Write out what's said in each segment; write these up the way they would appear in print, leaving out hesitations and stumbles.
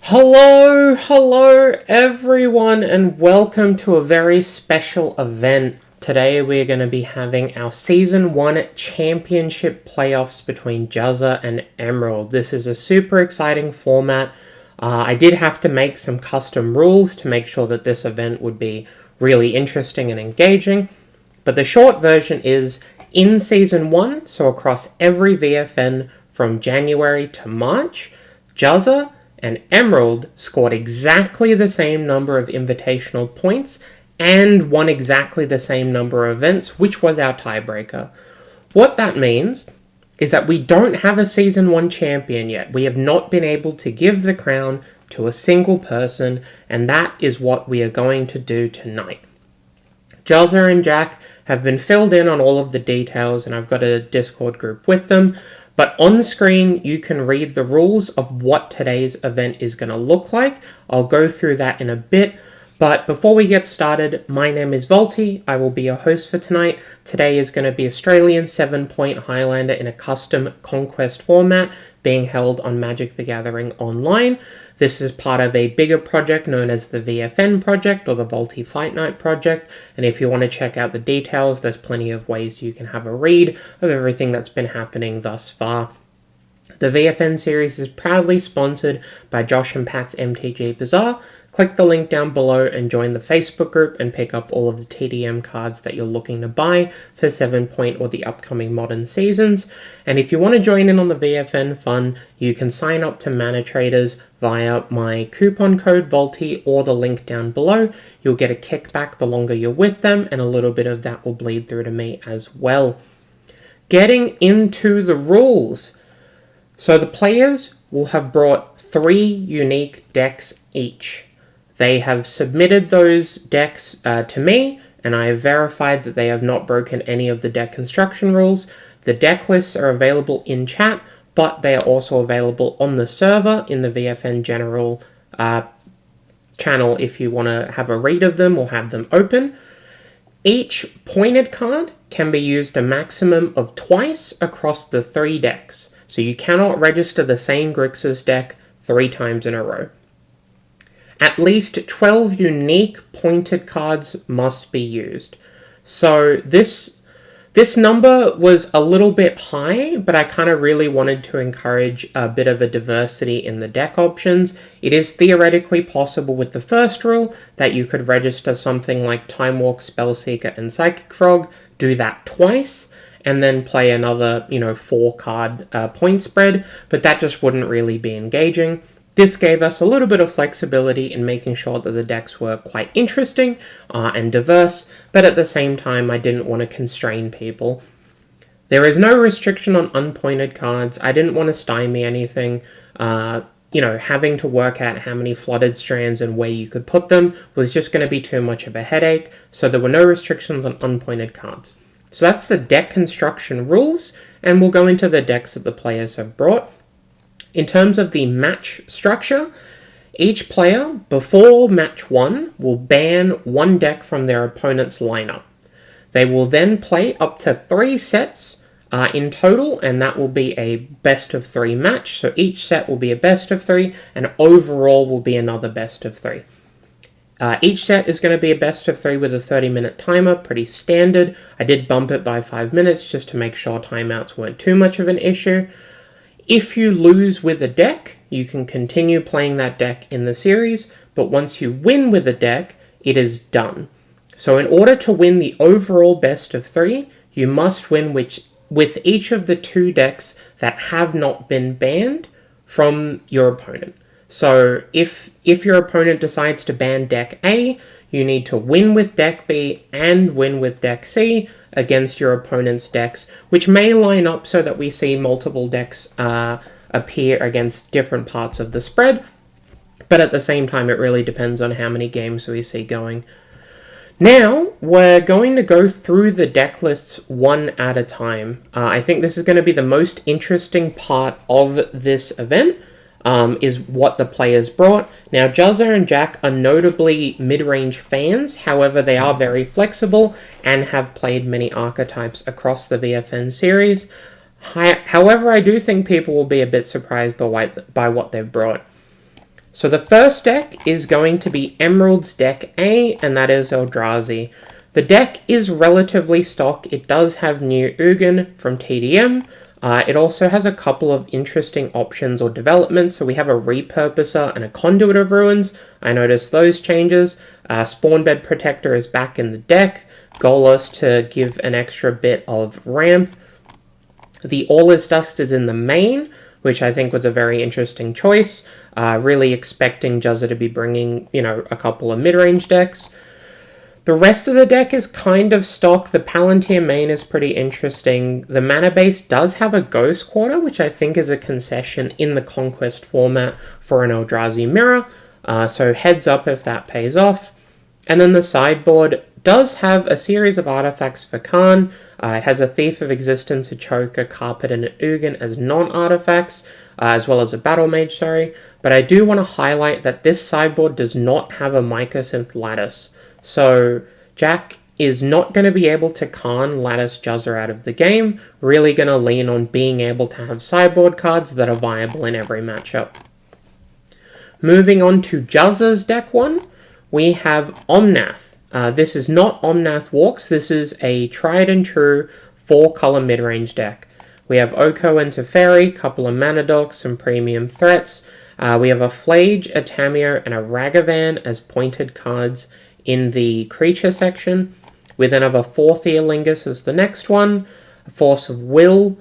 Hello everyone, and welcome to a very special event. Today we're going to be having our Season 1 Championship playoffs between Juzza and Emerald. This is a super exciting format. I did have to make some custom rules to make sure that this event would be really interesting and engaging. But the short version is, in Season 1, so across every VFN from January to March, Juzza and Emerald scored exactly the same number of invitational points and won exactly the same number of events, which was our tiebreaker. What that means is that we don't have a Season 1 champion yet. We have not been able to give the crown to a single person, and that is what we are going to do tonight. Juzza and Jack have been filled in on all of the details, and I've got a Discord group with them. But on screen, you can read the rules of what today's event is going to look like. I'll go through that in a bit. But before we get started, my name is Volty. I will be your host for tonight. Today is going to be Australian 7-point Highlander in a custom conquest format being held on Magic the Gathering Online. This is part of a bigger project known as the VFN project, or the Volty Fight Night project. And if you want to check out the details, there's plenty of ways you can have a read of everything that's been happening thus far. The VFN series is proudly sponsored by Josh and Pat's MTG Bazaar. Click the link down below and join the Facebook group and pick up all of the TDM cards that you're looking to buy for 7-point or the upcoming modern seasons. And if you want to join in on the VFN fun, you can sign up to Mana Traders via my coupon code VOLTY or the link down below. You'll get a kickback the longer you're with them, and a little bit of that will bleed through to me as well. Getting into the rules. So the players will have brought 3 unique decks each. They have submitted those decks to me, and I have verified that they have not broken any of the deck construction rules. The deck lists are available in chat, but they are also available on the server in the VFN General channel if you want to have a read of them or have them open. Each pointed card can be used a maximum of twice across the 3 decks. So you cannot register the same Grixis deck 3 times in a row. At least 12 unique pointed cards must be used. So this number was a little bit high, but I kind of really wanted to encourage a bit of a diversity in the deck options. It is theoretically possible with the first rule that you could register something like Time Walk, Spellseeker, and Psychic Frog, do that twice, and then play another, 4-card point spread, but that just wouldn't really be engaging. This gave us a little bit of flexibility in making sure that the decks were quite interesting and diverse, but at the same time, I didn't want to constrain people. There is no restriction on unpointed cards. I didn't want to stymie anything. Having to work out how many flooded strands and where you could put them was just going to be too much of a headache, so there were no restrictions on unpointed cards. So that's the deck construction rules, and we'll go into the decks that the players have brought. In terms of the match structure, each player, before match 1, will ban 1 deck from their opponent's lineup. They will then play up to 3 sets in total, and that will be a best of 3 match. So each set will be a best of 3, and overall will be another best of 3. Each set is going to be a best of 3 with a 30-minute timer, pretty standard. I did bump it by 5 minutes just to make sure timeouts weren't too much of an issue. If you lose with a deck, you can continue playing that deck in the series, but once you win with a deck, it is done. So in order to win the overall best of 3, you must win with each of the 2 decks that have not been banned from your opponent. So if your opponent decides to ban deck A, you need to win with deck B and win with deck C against your opponent's decks, which may line up so that we see multiple decks appear against different parts of the spread, but at the same time it really depends on how many games we see going. Now, we're going to go through the deck lists one at a time. I think this is going to be the most interesting part of this event. Is what the players brought. Now, Juzza and Jack are notably mid-range fans, however, they are very flexible and have played many archetypes across the VFN series. However, I do think people will be a bit surprised by what they've brought. So the first deck is going to be Emerald's deck A, and that is Eldrazi. The deck is relatively stock. It does have new Ugin from TDM. It also has a couple of interesting options or developments. So we have a Repurposer and a Conduit of Ruins. I noticed those changes. Spawnbed Protector is back in the deck. Goalless to give an extra bit of ramp. The All Is Dust is in the main, which I think was a very interesting choice. Really expecting Juzza to be bringing, a couple of mid-range decks. The rest of the deck is kind of stock. The Palantir main is pretty interesting. The mana base does have a Ghost Quarter, which I think is a concession in the Conquest format for an Eldrazi mirror. So heads up if that pays off. And then the sideboard does have a series of artifacts for Khan. It has a Thief of Existence, a Choke, a Carpet, and an Ugin as non-artifacts, as well as a Battle Mage, But I do want to highlight that this sideboard does not have a Mycosynth Lattice. So Jack is not going to be able to Khan Lattice Juzza out of the game, really going to lean on being able to have sideboard cards that are viable in every matchup. Moving on to Juzza's deck 1, we have Omnath. This is not Omnath Walks, this is a tried and true 4-color mid-range deck. We have Oko and Teferi, couple of mana dogs, some premium threats. We have a Flage, a Tameo, and a Ragavan as pointed cards in the creature section. We then have a 4th Earlingus as the next one, a Force of Will,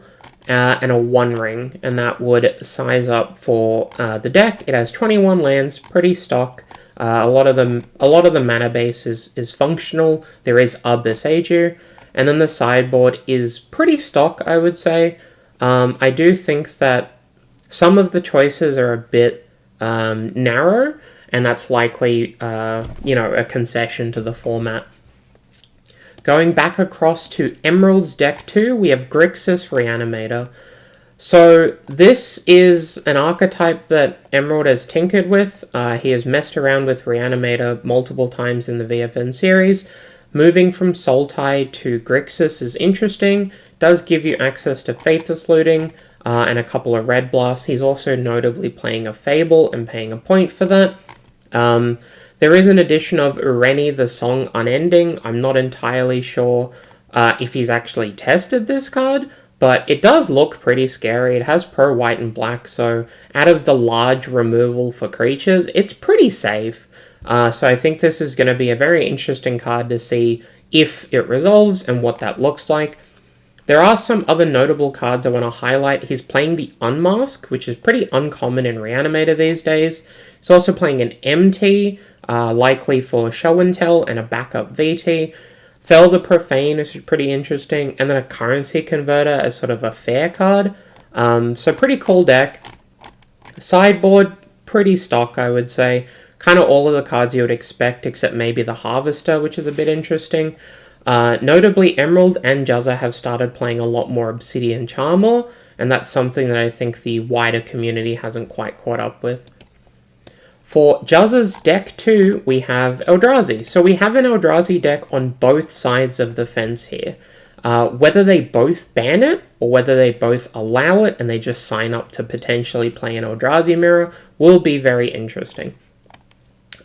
and a One Ring, and that would size up for the deck. It has 21 lands, pretty stock. A lot of the mana base is functional. There is Abyss Aju, and then the sideboard is pretty stock, I would say. I do think that some of the choices are a bit narrow, and that's likely, a concession to the format. Going back across to Emerald's deck 2, we have Grixis Reanimator. So this is an archetype that Emerald has tinkered with. He has messed around with Reanimator multiple times in the VFN series. Moving from Sultai to Grixis is interesting. Does give you access to Faithless Looting and a couple of Red Blasts. He's also notably playing a Fable and paying a point for that. There is an addition of Ureni, the Song Unending. I'm not entirely sure if he's actually tested this card, but it does look pretty scary. It has pro white and black, so out of the large removal for creatures, it's pretty safe. So I think this is going to be a very interesting card to see if it resolves and what that looks like. There are some other notable cards I want to highlight. He's playing the Unmask, which is pretty uncommon in Reanimator these days. He's also playing an MT, likely for Show and Tell, and a backup VT. Fell the Profane, which is pretty interesting, and then a Currency Converter as sort of a fair card. So pretty cool deck. Sideboard, pretty stock, I would say. Kind of all of the cards you would expect, except maybe the Harvester, which is a bit interesting. Notably, Emerald and Juzza have started playing a lot more Obsidian Charmor, and that's something that I think the wider community hasn't quite caught up with. For Juzza's deck 2, we have Eldrazi. So we have an Eldrazi deck on both sides of the fence here. Whether they both ban it, or whether they both allow it, and they just sign up to potentially play an Eldrazi mirror, will be very interesting.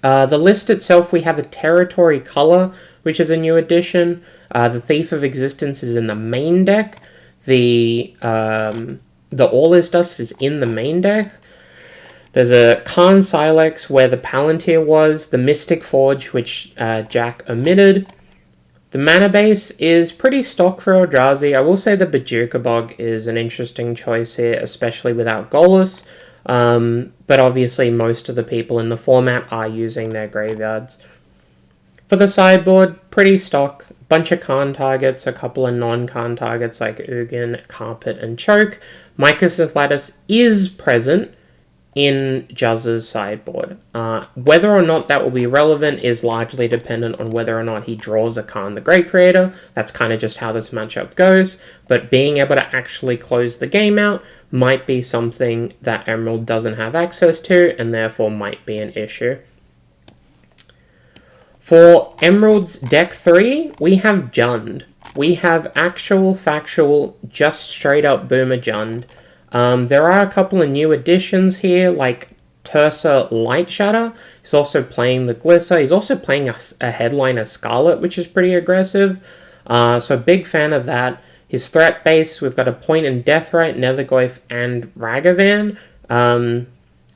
The list itself, we have a Territory Color, which is a new addition. The Thief of Existence is in the main deck. The All Is Dust is in the main deck. There's a Khan Silex where the Palantir was, the Mystic Forge, which Jack omitted. The mana base is pretty stock for Eldrazi. I will say the Bajuka Bog is an interesting choice here, especially without Goalless. But obviously most of the people in the format are using their graveyards. For the sideboard, pretty stock. Bunch of Khan targets, a couple of non-Khan targets like Ugin, Carpet, and Choke. Mycosynth Lattice is present in Juzza's sideboard. Whether or not that will be relevant is largely dependent on whether or not he draws a Khan the Great Creator. That's kind of just how this matchup goes, but being able to actually close the game out might be something that Emerald doesn't have access to, and therefore might be an issue. For Emerald's deck 3, we have Jund. We have actual, factual, just straight up Boomer Jund. There are a couple of new additions here, like Tersa Light Shatter. He's also playing the Glisser. He's also playing a Headliner Scarlet, which is pretty aggressive. So big fan of that. His threat base, we've got a Point in Deathrite, Nethergoyf, and Ragavan.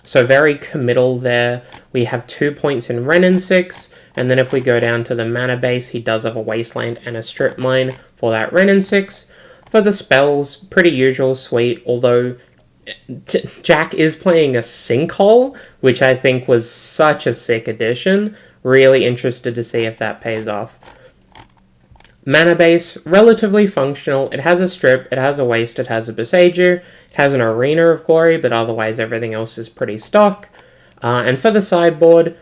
So very committal there. We have 2 points in Renin 6, and then if we go down to the mana base, he does have a Wasteland and a Strip Mine for that Renin 6. For the spells, pretty usual sweet, although Jack is playing a Sinkhole, which I think was such a sick addition. Really interested to see if that pays off. Mana base, relatively functional. It has a Strip, it has a Waste, it has a Besieger, it has an Arena of Glory, but otherwise everything else is pretty stock. And for the sideboard,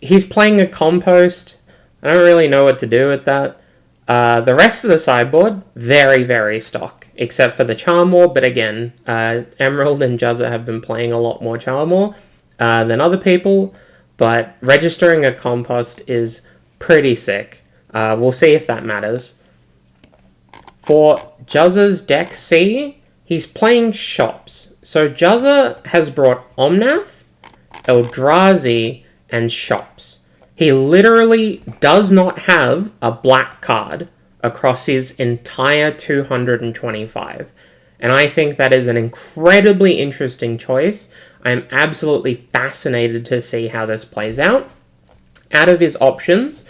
he's playing a Compost. I don't really know what to do with that. The rest of the sideboard, very, very stock, except for the Charm War, but again, Emerald and Juzza have been playing a lot more Charm War than other people, but registering a Compost is pretty sick. We'll see if that matters. For Juzza's deck C, he's playing Shops. So Juzza has brought Omnath, Eldrazi, and Shops. He literally does not have a black card across his entire 225. And I think that is an incredibly interesting choice. I'm absolutely fascinated to see how this plays out. Out of his options,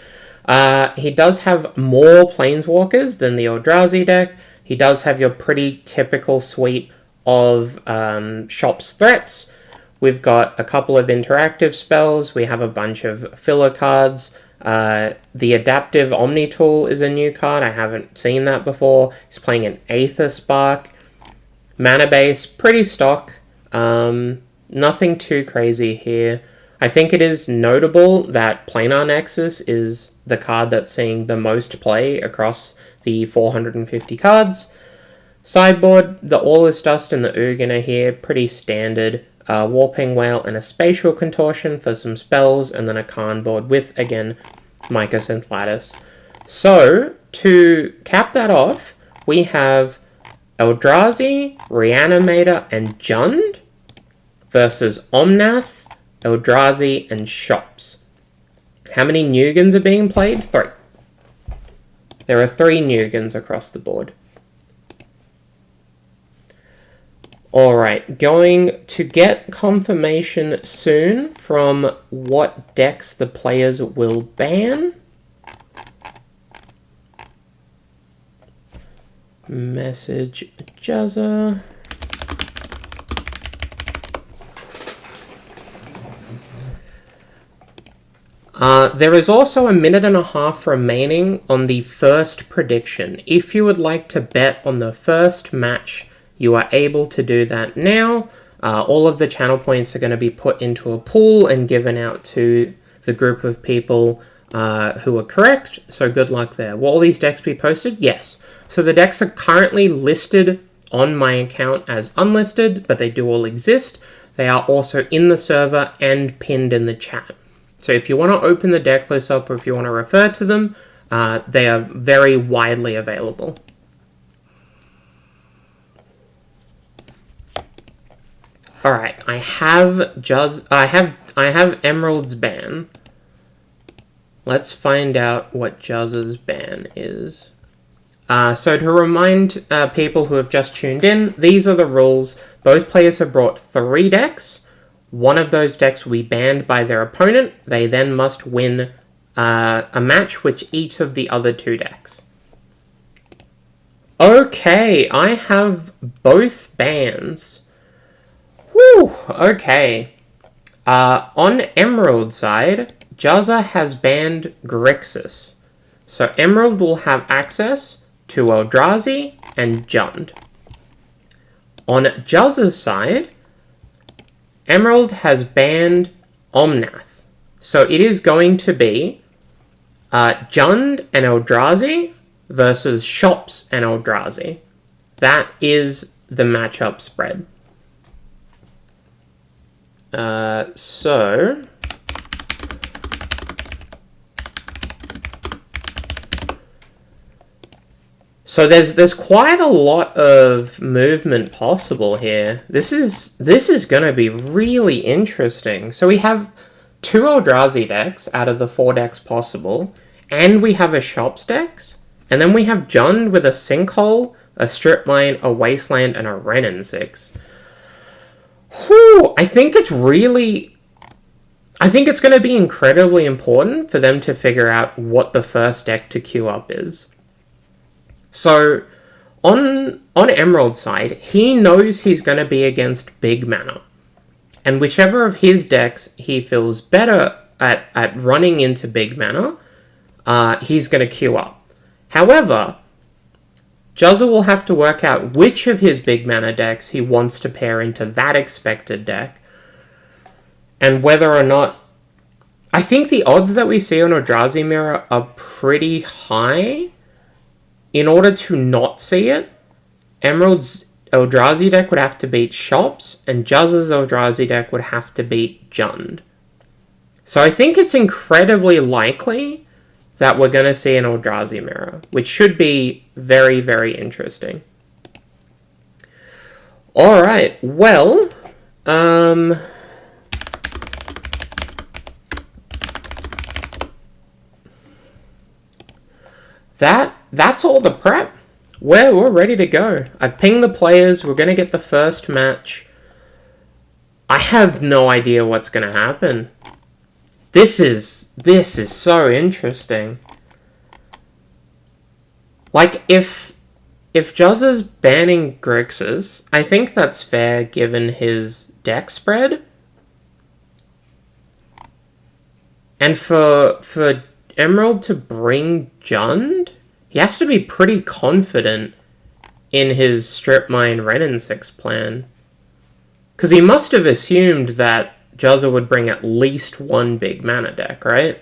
he does have more Planeswalkers than the Eldrazi deck. He does have your pretty typical suite of Shops threats. We've got a couple of interactive spells. We have a bunch of filler cards. The Adaptive Omni Tool is a new card. I haven't seen that before. He's playing an Aether Spark. Mana base, pretty stock. Nothing too crazy here. I think it is notable that Planar Nexus is the card that's seeing the most play across the 450 cards. Sideboard, the All Is Dust and the Ugin are here, pretty standard. Warping Whale and a Spatial Contortion for some spells, and then a Karn board with, again, Mycosynth Lattice. So, to cap that off, we have Eldrazi, Reanimator, and Jund versus Omnath, Eldrazi, and Shops. How many Nugans are being played? 3. There are 3 Nugans across the board. Alright, going to get confirmation soon from what decks the players will ban. Message Juzza. There is also a minute and a half remaining on the first prediction. If you would like to bet on the first match, you are able to do that now. All of the channel points are going to be put into a pool and given out to the group of people who are correct, so good luck there. Will all these decks be posted? Yes. So the decks are currently listed on my account as unlisted, but they do all exist. They are also in the server and pinned in the chat. So if you want to open the deck list up or if you want to refer to them, they are very widely available. Alright, I have Emerald's ban. Let's find out what Juzza's ban is. So to remind people who have just tuned in, these are the rules. Both players have brought 3 decks. One of those decks will be banned by their opponent. They then must win a match with each of the other 2 decks. Okay, I have both bans. Whew, okay. On Emerald's side, Juzza has banned Grixis. So Emerald will have access to Eldrazi and Jund. On Juzza's side, Emerald has banned Omnath. So it is going to be Jund and Eldrazi versus Shops and Eldrazi. That is the matchup spread. So there's quite a lot of movement possible here. This is going to be really interesting. So we have 2 Eldrazi decks out of the 4 decks possible, and we have a Shops decks, and then we have Jund with a Sinkhole, a Strip Mine, a Wasteland, and a Renin 6. Whew, I think it's going to be incredibly important for them to figure out what the first deck to queue up is. So, on Emerald's side, he knows he's going to be against big mana. And whichever of his decks he feels better at running into big mana, he's going to queue up. However, Juzza will have to work out which of his big mana decks he wants to pair into that expected deck, and whether or not... I think the odds that we see on Eldrazi Mirror are pretty high. In order to not see it, Emerald's Eldrazi deck would have to beat Shops, and Juzza's Eldrazi deck would have to beat Jund. So I think it's incredibly likely that we're going to see an Eldrazi Mirror, which should be very, very interesting. Alright, well, that's all the prep. We're ready to go. I've pinged the players. We're going to get the first match. I have no idea what's going to happen. This is so interesting. Like, if Juzza's banning Grixis, I think that's fair given his deck spread. And for Emerald to bring Jund, he has to be pretty confident in his Strip Mine Renin 6 plan. Because he must have assumed that Juzza would bring at least one big mana deck, right?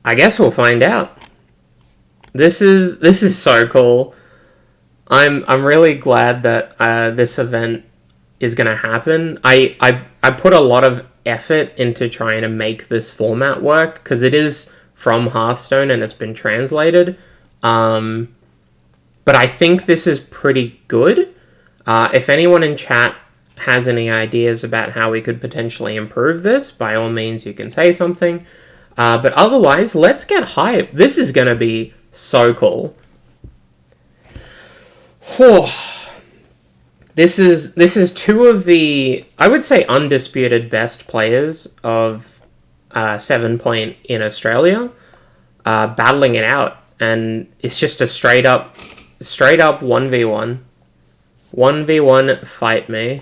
I guess we'll find out. This is so cool. I'm really glad that this event is going to happen. I put a lot of effort into trying to make this format work, because it is from Hearthstone and it's been translated. But I think this is pretty good. If anyone in chat has any ideas about how we could potentially improve this, by all means you can say something. But otherwise, let's get hyped. This is going to be so cool. This is 2 of the, I would say, undisputed best players of 7 Point in Australia, battling it out, and it's just a straight up 1v1. 1v1 fight me.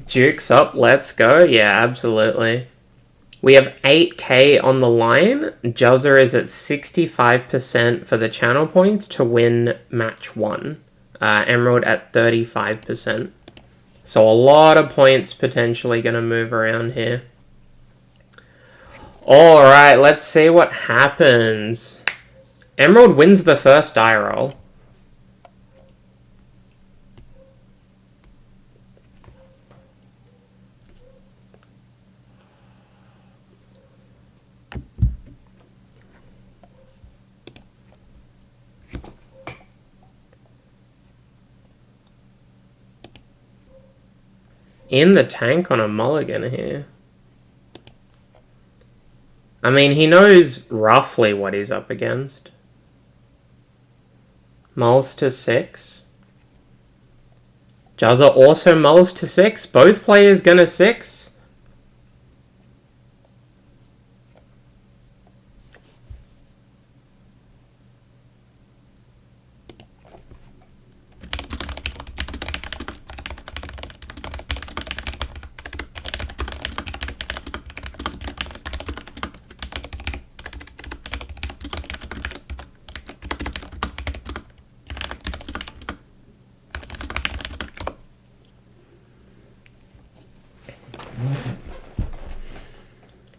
Duke's up, let's go. Yeah, absolutely. We have 8k on the line. Juzza is at 65% for the channel points to win match 1. Emerald at 35%. So a lot of points potentially going to move around here. Alright, let's see what happens. Emerald wins the first die roll. In the tank on a mulligan here. I mean, he knows roughly what he's up against. Mulls to 6. Juzza also mulls to 6. Both players gonna 6.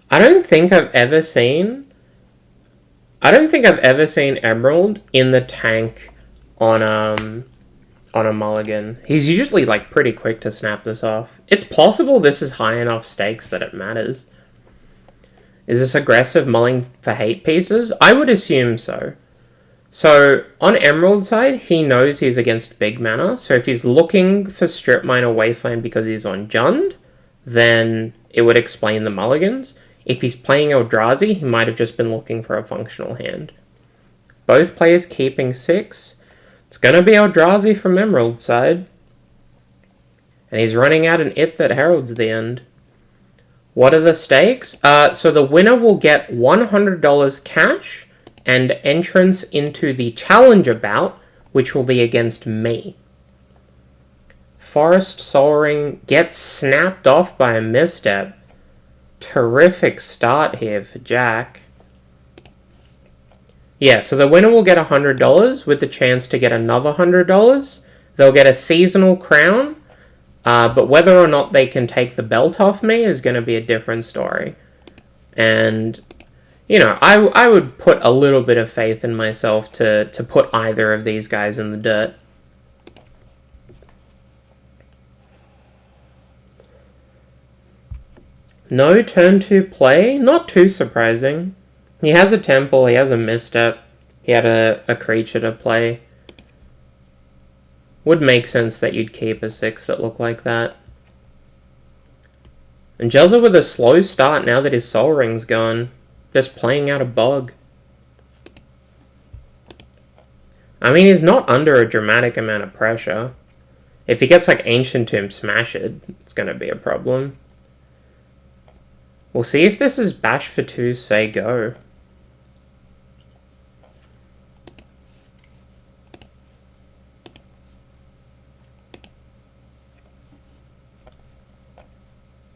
I don't think I've ever seen Emerald in the tank on a mulligan. He's usually like pretty quick to snap this off. It's possible this is high enough stakes that it matters. Is this aggressive mulling for hate pieces? I would assume so. So on Emerald's side, he knows he's against big mana. So if he's looking for Strip Mine or Wasteland because he's on Jund, then it would explain the mulligans. If he's playing Eldrazi, he might have just been looking for a functional hand. Both players keeping 6. It's going to be Eldrazi from Emerald's side. And he's running out an It that heralds the end. What are the stakes? So the winner will get $100 cash and entrance into the challenger bout, which will be against me. Forest Sol Ring gets snapped off by a misstep. Terrific start here for Jack. Yeah, so the winner will get $100 with the chance to get another $100. They'll get a seasonal crown, but whether or not they can take the belt off me is going to be a different story. And, you know, I would put a little bit of faith in myself to put either of these guys in the dirt. No turn 2 play, not too surprising. He has a temple, he has a misstep, he had a creature to play. Would make sense that you'd keep a 6 that looked like that. And Juzza with a slow start now that his Sol Ring's gone. Just playing out a bog. I mean, he's not under a dramatic amount of pressure. If he gets like Ancient Tomb Smash It, it's going to be a problem. We'll see if this is Bash for 2, say go.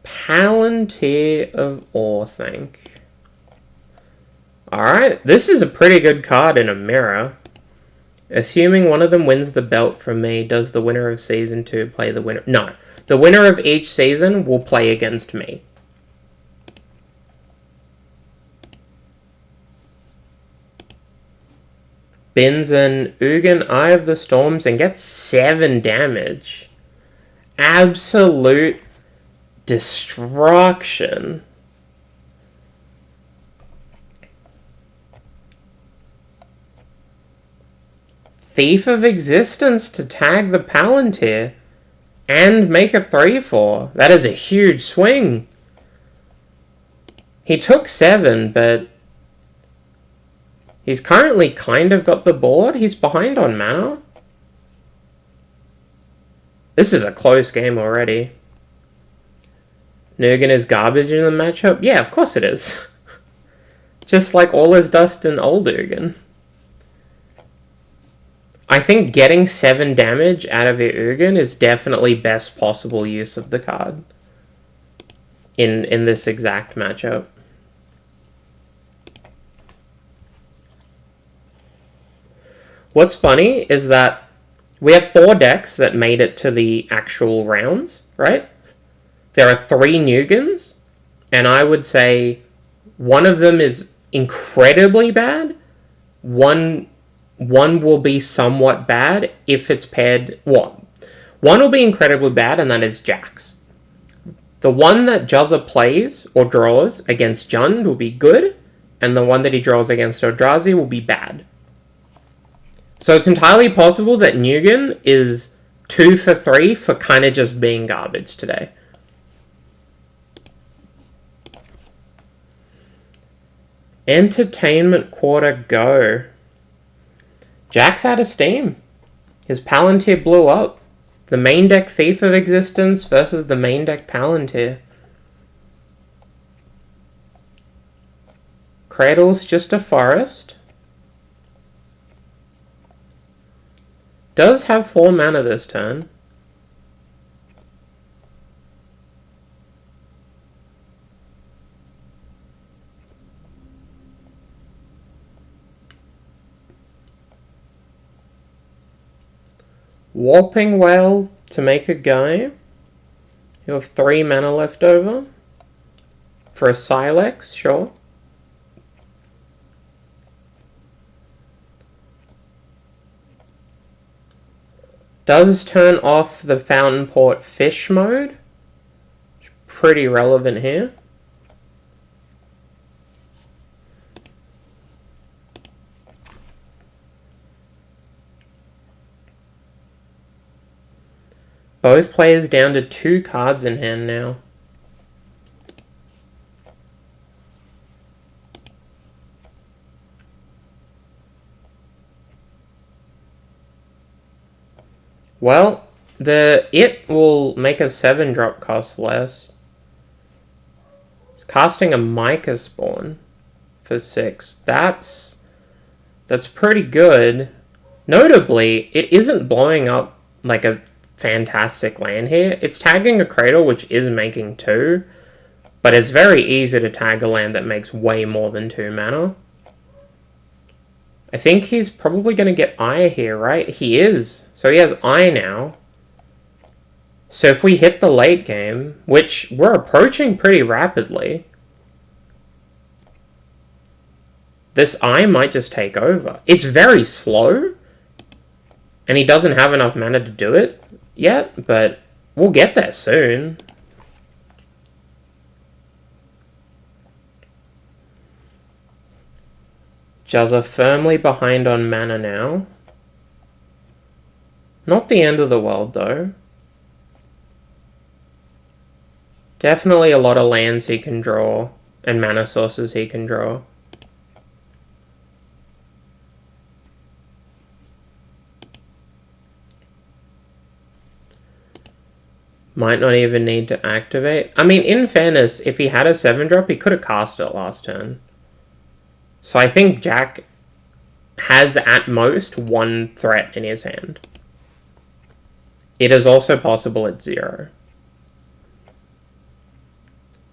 Palantir of Orthanc. Alright, this is a pretty good card in a mirror. Assuming one of them wins the belt from me, does the winner of Season 2 play the winner? No. The winner of each season will play against me. Bins an Ugin Eye of the Storms and gets 7 damage. Absolute destruction. Thief of Existence to tag the Palantir and make a 3/4. That is a huge swing. He took 7, but he's currently kind of got the board. He's behind on mana. This is a close game already. Nugan is garbage in the matchup? Yeah, of course it is. Just like all is dust in old Ugin. I think getting 7 damage out of your Ugin is definitely best possible use of the card. In this exact matchup. What's funny is that we have 4 decks that made it to the actual rounds, right? There are 3 Nugans, and I would say one of them is incredibly bad. One will be somewhat bad if it's paired... One will be incredibly bad, and that is Jax. The one that Juzza plays or draws against Jund will be good, and the one that he draws against Eldrazi will be bad. So it's entirely possible that Nugan is 2 for 3 for kind of just being garbage today. Entertainment Quarter go. Jack's out of steam. His Palantir blew up. The main deck Thief of Existence versus the main deck Palantir. Cradle's just a forest. Does have 4 mana this turn. Warping Whale to make a go. You have 3 mana left over. For a Silex, sure. Does turn off the Fountain Port fish mode. Pretty relevant here. Both players down to 2 cards in hand now. Well, it will make a 7-drop cost less. It's casting a Mica Spawn for 6. That's pretty good. Notably, it isn't blowing up like a fantastic land here. It's tagging a Cradle, which is making 2, but it's very easy to tag a land that makes way more than 2 mana. I think he's probably going to get Eye here, right? He is. So he has Eye now. So if we hit the late game, which we're approaching pretty rapidly, this Eye might just take over. It's very slow, and he doesn't have enough mana to do it yet, but we'll get there soon. Juzza firmly behind on mana now. Not the end of the world, though. Definitely a lot of lands he can draw, and mana sources he can draw. Might not even need to activate. I mean, in fairness, if he had a 7-drop, he could have cast it last turn. So I think Jack has at most 1 threat in his hand. It is also possible at 0.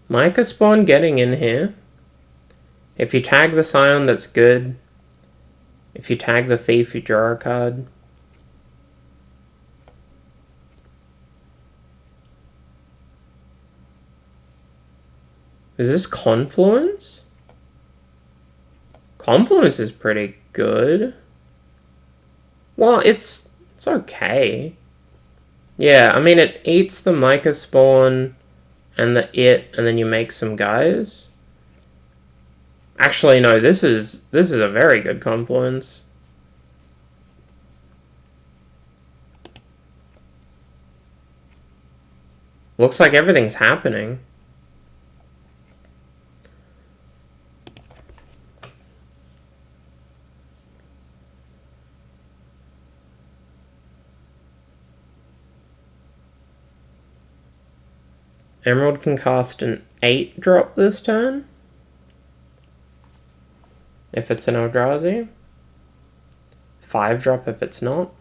Mica Spawn getting in here. If you tag the Scion, that's good. If you tag the Thief, you draw a card. Is this Confluence? Confluence is pretty good. Well, it's okay. Yeah, I mean, it eats the Mica Spawn and and then you make some guys. Actually, no, this is a very good Confluence. Looks like everything's happening. Emerald can cast an 8-drop this turn. If it's an Eldrazi. 5-drop if it's not.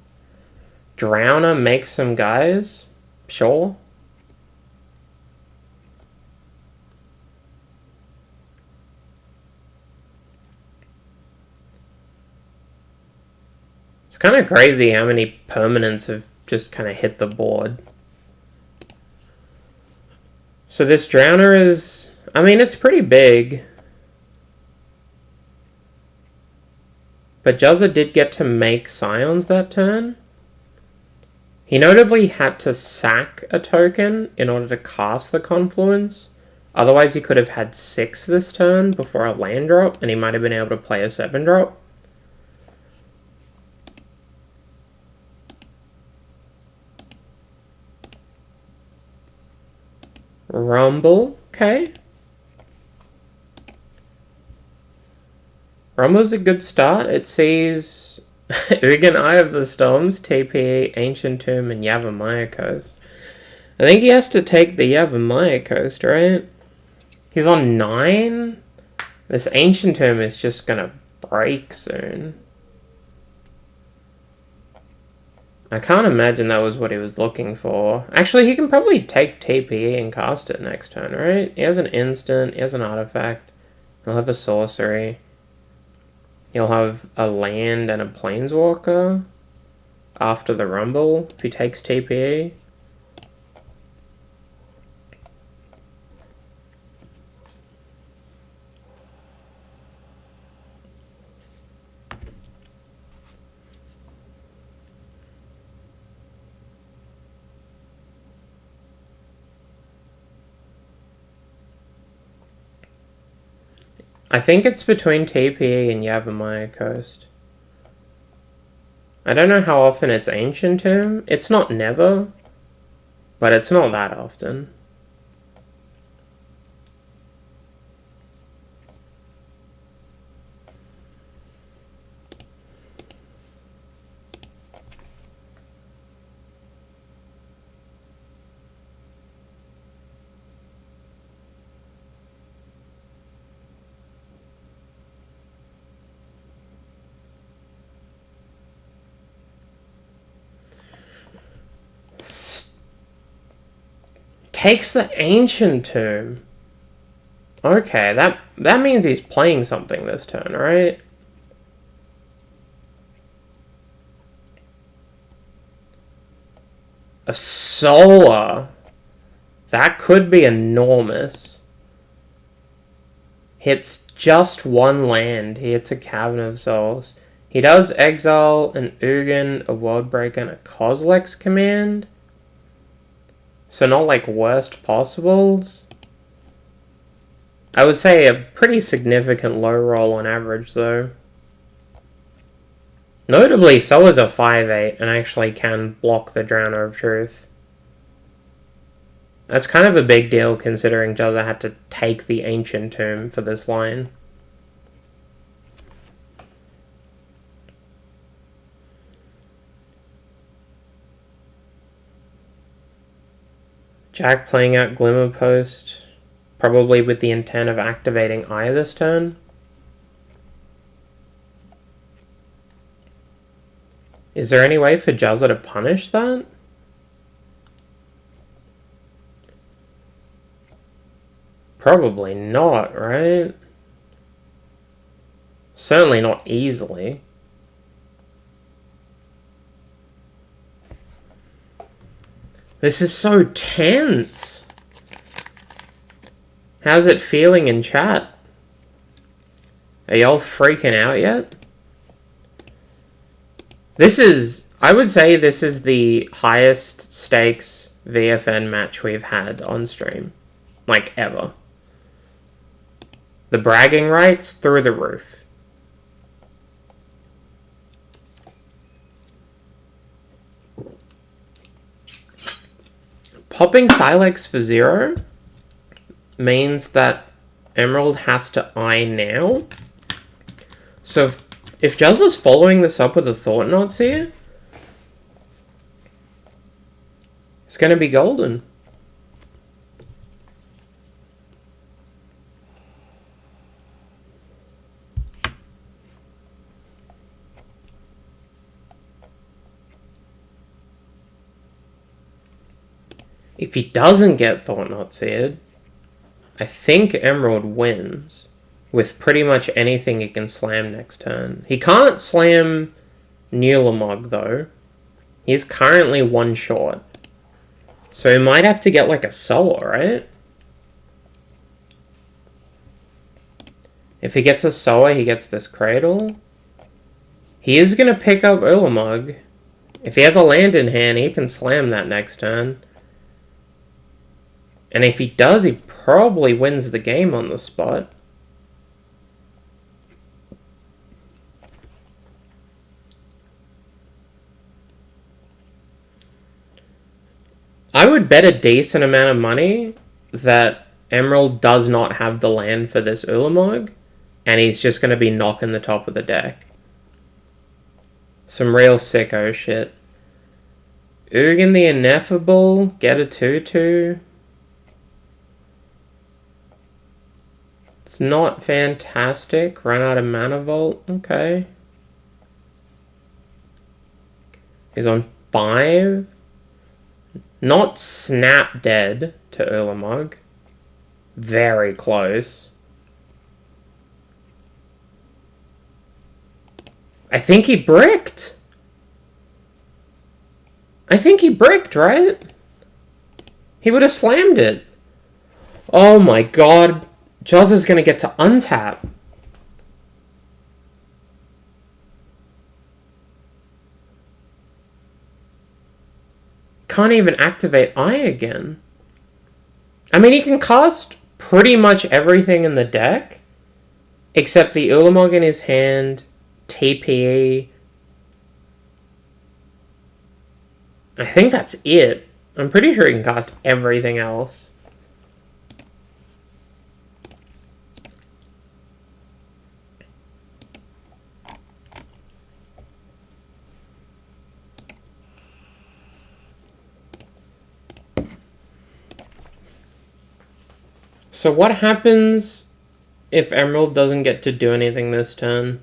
Drowner makes some guys. Sure. It's kind of crazy how many permanents have just kind of hit the board. So this Drowner is... I mean, it's pretty big. But Juzza did get to make Scions that turn. He notably had to sack a token in order to cast the Confluence. Otherwise, he could have had 6 this turn before a land drop, and he might have been able to play a 7-drop. Rumble, okay. Rumble's a good start. It sees Ugin Eye of the Storms, TPE, Ancient Tomb, and Yavimaya Coast. I think he has to take the Yavimaya Coast, right? He's on 9. This Ancient Tomb is just gonna break soon. I can't imagine that was what he was looking for. Actually, he can probably take TPE and cast it next turn, right? He has an instant, he has an artifact, he'll have a sorcery. He'll have a land and a planeswalker after the Rumble if he takes TPE. I think it's between TPE and Yavimaya Coast. I don't know how often it's Ancient Tomb. It's not never, but it's not that often. Takes the Ancient Tomb. Okay, that means he's playing something this turn, right? A Solar. That could be enormous. Hits just one land. He hits a Cavern of Souls. He does exile an Ugin, a Worldbreaker, and a Kozilek's Command. So not like worst possibles. I would say a pretty significant low roll on average though. Notably, so is a 5/8 and actually can block the Drowner of Truth. That's kind of a big deal considering Juzza had to take the Ancient Tomb for this line. Jack playing out Glimmer Post, probably with the intent of activating Eye this turn. Is there any way for Juzza to punish that? Probably not, right? Certainly not easily. This is so tense. How's it feeling in chat? Are y'all freaking out yet? This is, I would say this is the highest stakes VFN match we've had on stream. Like, ever. The bragging rights through the roof. Popping Silex for 0 means that Emerald has to eye now. So if Juzza's following this up with a Thought Knots here, it's going to be golden. If he doesn't get Thought Knot Seared, I think Emerald wins with pretty much anything he can slam next turn. He can't slam Nulamog though. He's currently one short. So he might have to get like a Solar, right? If he gets a Solar, he gets this Cradle. He is going to pick up Ulamog. If he has a land in hand, he can slam that next turn. And if he does, he probably wins the game on the spot. I would bet a decent amount of money that Emerald does not have the land for this Ulamog, and he's just going to be knocking the top of the deck. Some real sicko shit. Ugin the Ineffable, get a 2/2. It's not fantastic. Run out of Mana Vault. Okay. He's on 5. Not snap dead to Ulamog. Very close. I think he bricked. I think he bricked, right? He would have slammed it. Oh my god. Juzza's going to get to untap. Can't even activate Eye again. I mean, he can cast pretty much everything in the deck. Except the Ulamog in his hand, TPE. I think that's it. I'm pretty sure he can cast everything else. So what happens if Emerald doesn't get to do anything this turn?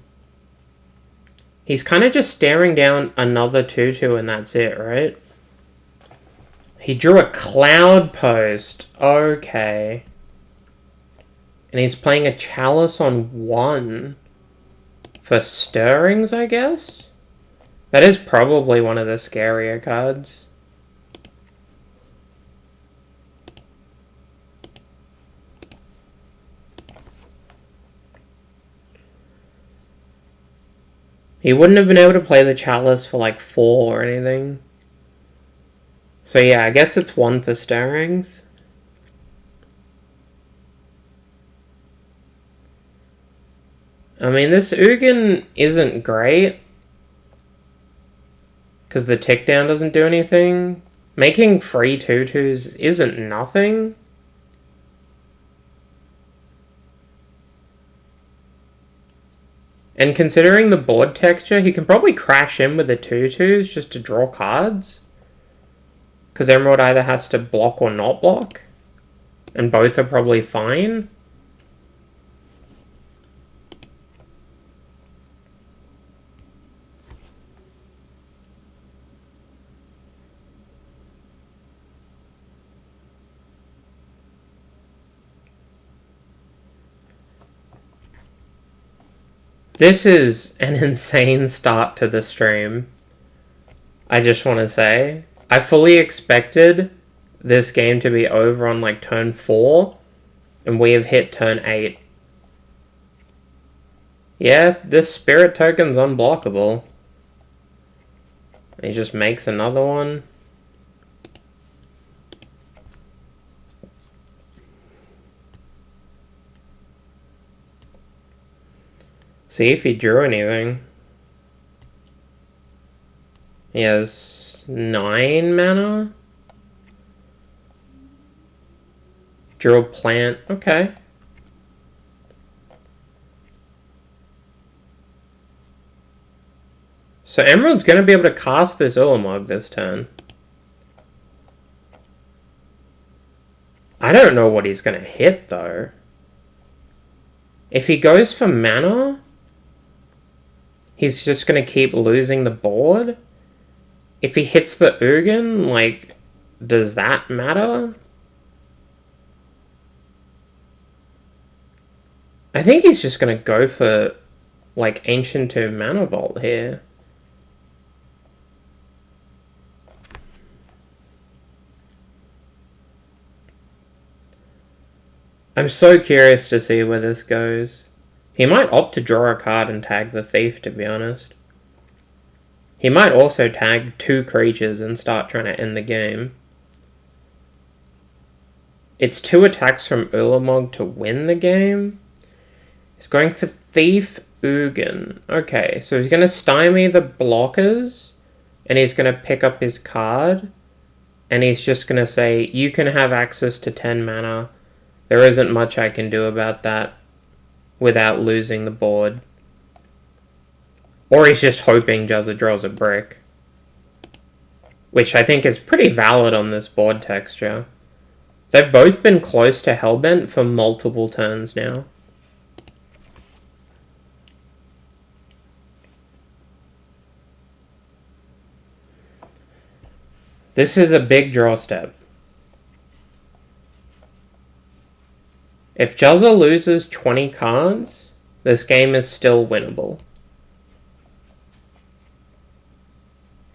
He's kind of just staring down another 2/2 and that's it, right? He drew a Cloud Post. Okay. And he's playing a Chalice on 1. For Stirrings, I guess? That is probably one of the scarier cards. He wouldn't have been able to play the Chalice for like 4 or anything. So yeah, I guess it's 1 for Stirrings. I mean, this Ugin isn't great. Because the tick down doesn't do anything. Making free 2/2s isn't nothing. And considering the board texture, he can probably crash in with the 2/2s just to draw cards. Because Emerald either has to block or not block. And both are probably fine. This is an insane start to the stream. I just want to say. I fully expected this game to be over on like turn 4. And we have hit turn 8. Yeah, this spirit token's unblockable. He just makes another one. See if he drew anything. He has 9 mana. Drew a plant. Okay. So Emerald's going to be able to cast this Ulamog this turn. I don't know what he's going to hit, though. If he goes for mana, he's just going to keep losing the board. If he hits the Ugin, like, does that matter? I think he's just going to go for, like, Ancient Tomb Mana Vault here. I'm so curious to see where this goes. He might opt to draw a card and tag the Thief, to be honest. He might also tag 2 creatures and start trying to end the game. It's 2 attacks from Ulamog to win the game. He's going for Thief Ugin. Okay, so he's going to stymie the blockers, and he's going to pick up his card, and he's just going to say, you can have access to 10 mana. There isn't much I can do about that without losing the board. Or he's just hoping Juzza draws a brick. Which I think is pretty valid on this board texture. They've both been close to Hellbent for multiple turns now. This is a big draw step. If Juzza loses 20 cards, this game is still winnable.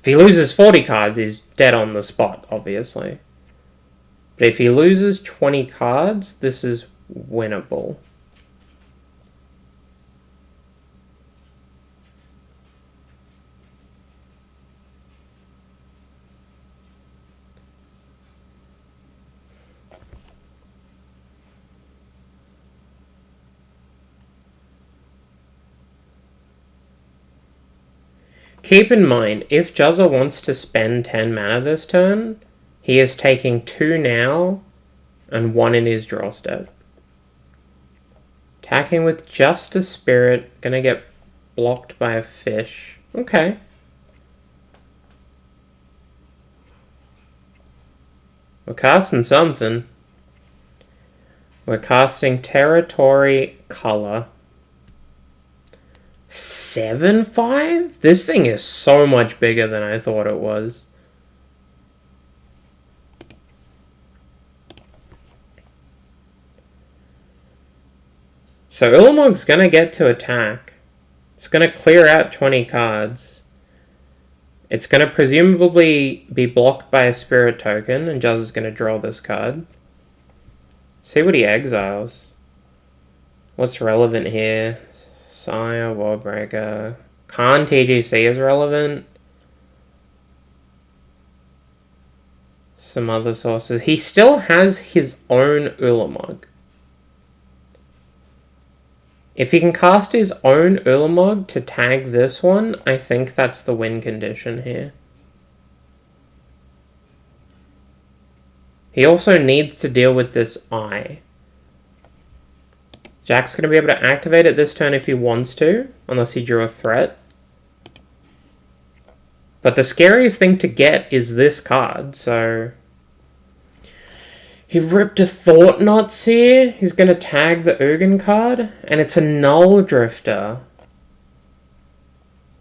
If he loses 40 cards, he's dead on the spot, obviously. But if he loses 20 cards, this is winnable. Keep in mind, if Juzza wants to spend 10 mana this turn, he is taking 2 now and 1 in his draw step. Attacking with just a spirit, gonna get blocked by a fish. Okay. We're casting something. We're casting Territory Color. 7/5? This thing is so much bigger than I thought it was. So Ulamog's gonna get to attack. It's gonna clear out 20 cards. It's gonna presumably be blocked by a spirit token, and Juzza's gonna draw this card. See what he exiles. What's relevant here? Sire, Warbreaker. Khan TGC is relevant. Some other sources. He still has his own Ulamog. If he can cast his own Ulamog to tag this one, I think that's the win condition here. He also needs to deal with this eye. Jack's going to be able to activate it this turn if he wants to, unless he drew a threat. But the scariest thing to get is this card, so... He ripped a Thought Knots here. He's going to tag the Ugin card, and it's a Null Drifter.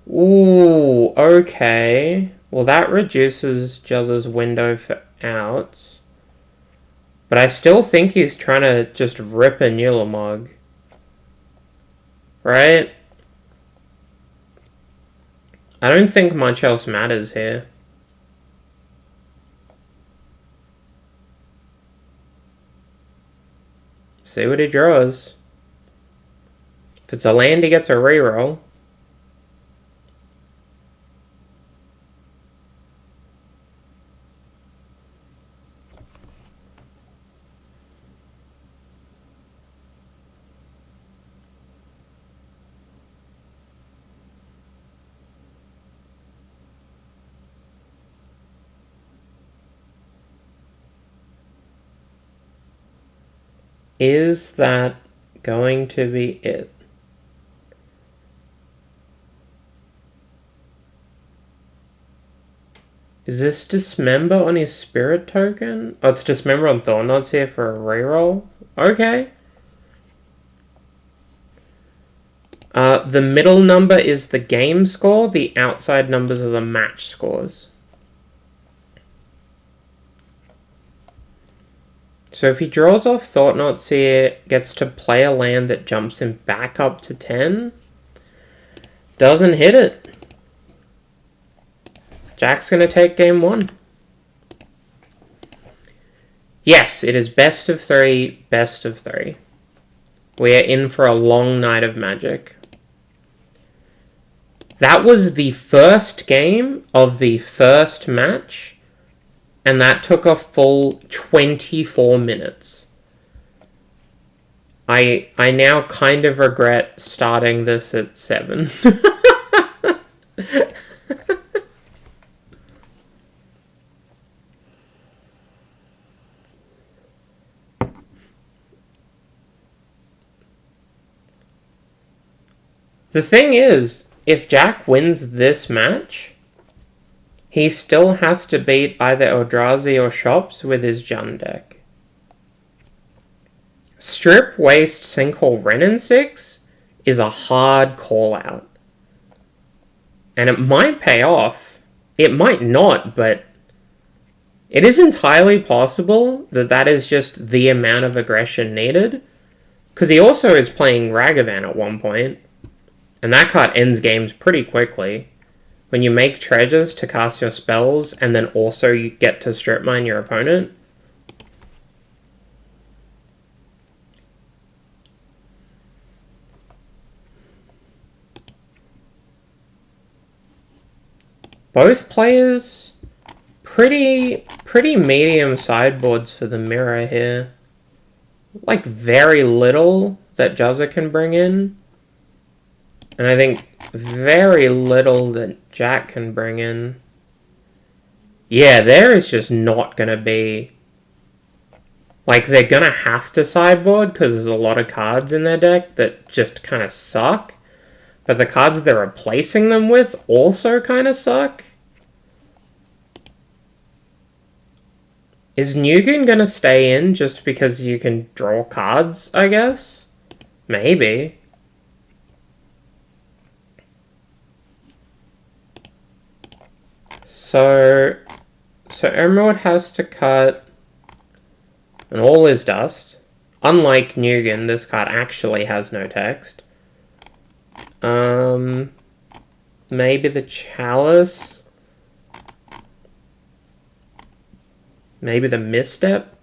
Ooh, okay. Well, that reduces Juzza's window for outs. But I still think he's trying to just rip a Ulamog. Right? I don't think much else matters here. See what he draws. If it's a land, he gets a reroll. Is that going to be it? Is this Dismember on his Spirit token? Oh, it's Dismember on Thorn Knots here for a reroll? Okay. The middle number is the game score. The outside numbers are the match scores. So if he draws off Thought Knots here, gets to play a land that jumps him back up to 10, doesn't hit it. Jack's going to take game 1. Yes, it is best of 3, best of 3. We are in for a long night of Magic. That was the first game of the first match. And that took a full 24 minutes. I now kind of regret starting this at 7. The thing is, if Jack wins this match, he still has to beat either Eldrazi or Shops with his Jund deck. Strip, Waste, Sinkhole, Renin 6 is a hard call-out. And it might pay off. It might not, but it is entirely possible that that is just the amount of aggression needed. Because he also is playing Ragavan at one point. And that card ends games pretty quickly. When you make treasures to cast your spells, and then also you get to strip mine your opponent. Both players, pretty medium sideboards for the mirror here. Like very little that Juzza can bring in. And I think very little that Jack can bring in. Yeah, there is just not going to be... Like, they're going to have to sideboard because there's a lot of cards in their deck that just kind of suck. But the cards they're replacing them with also kind of suck. Is Nugan going to stay in just because you can draw cards, I guess? Maybe. So Emerald has to cut and all is dust. Unlike Nugan, this card actually has no text. Maybe the Chalice. Maybe the Misstep.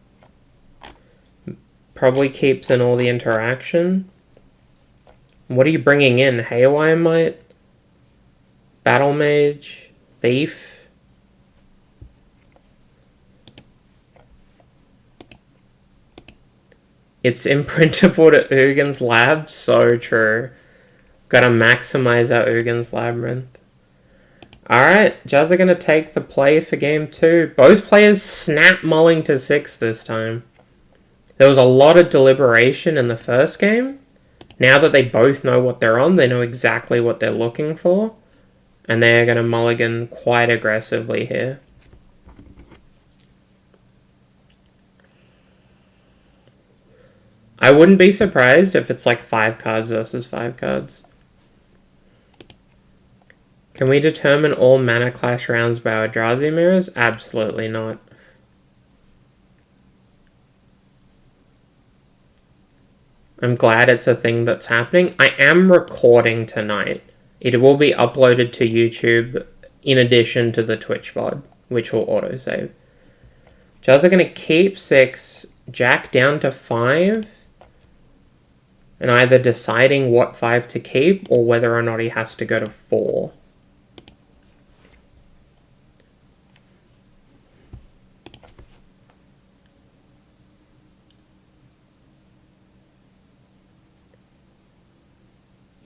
Probably keeps in all the interaction. What are you bringing in? Haywire Might? Battle Mage? Thief? It's imprintable to Ugin's Lab? So true. Gotta maximize our Ugin's Labyrinth. Alright, Juzza gonna take the play for game 2. Both players snap mulling to 6 this time. There was a lot of deliberation in the first game. Now that they both know what they're on, they know exactly what they're looking for. And they're gonna mulligan quite aggressively here. I wouldn't be surprised if it's like 5 cards versus 5 cards. Can we determine all Mana Clash rounds by our Eldrazi mirrors? Absolutely not. I'm glad it's a thing that's happening. I am recording tonight. It will be uploaded to YouTube in addition to the Twitch VOD, which will autosave. Juzza going to keep 6, Jack down to 5, and either deciding what 5 to keep or whether or not he has to go to 4.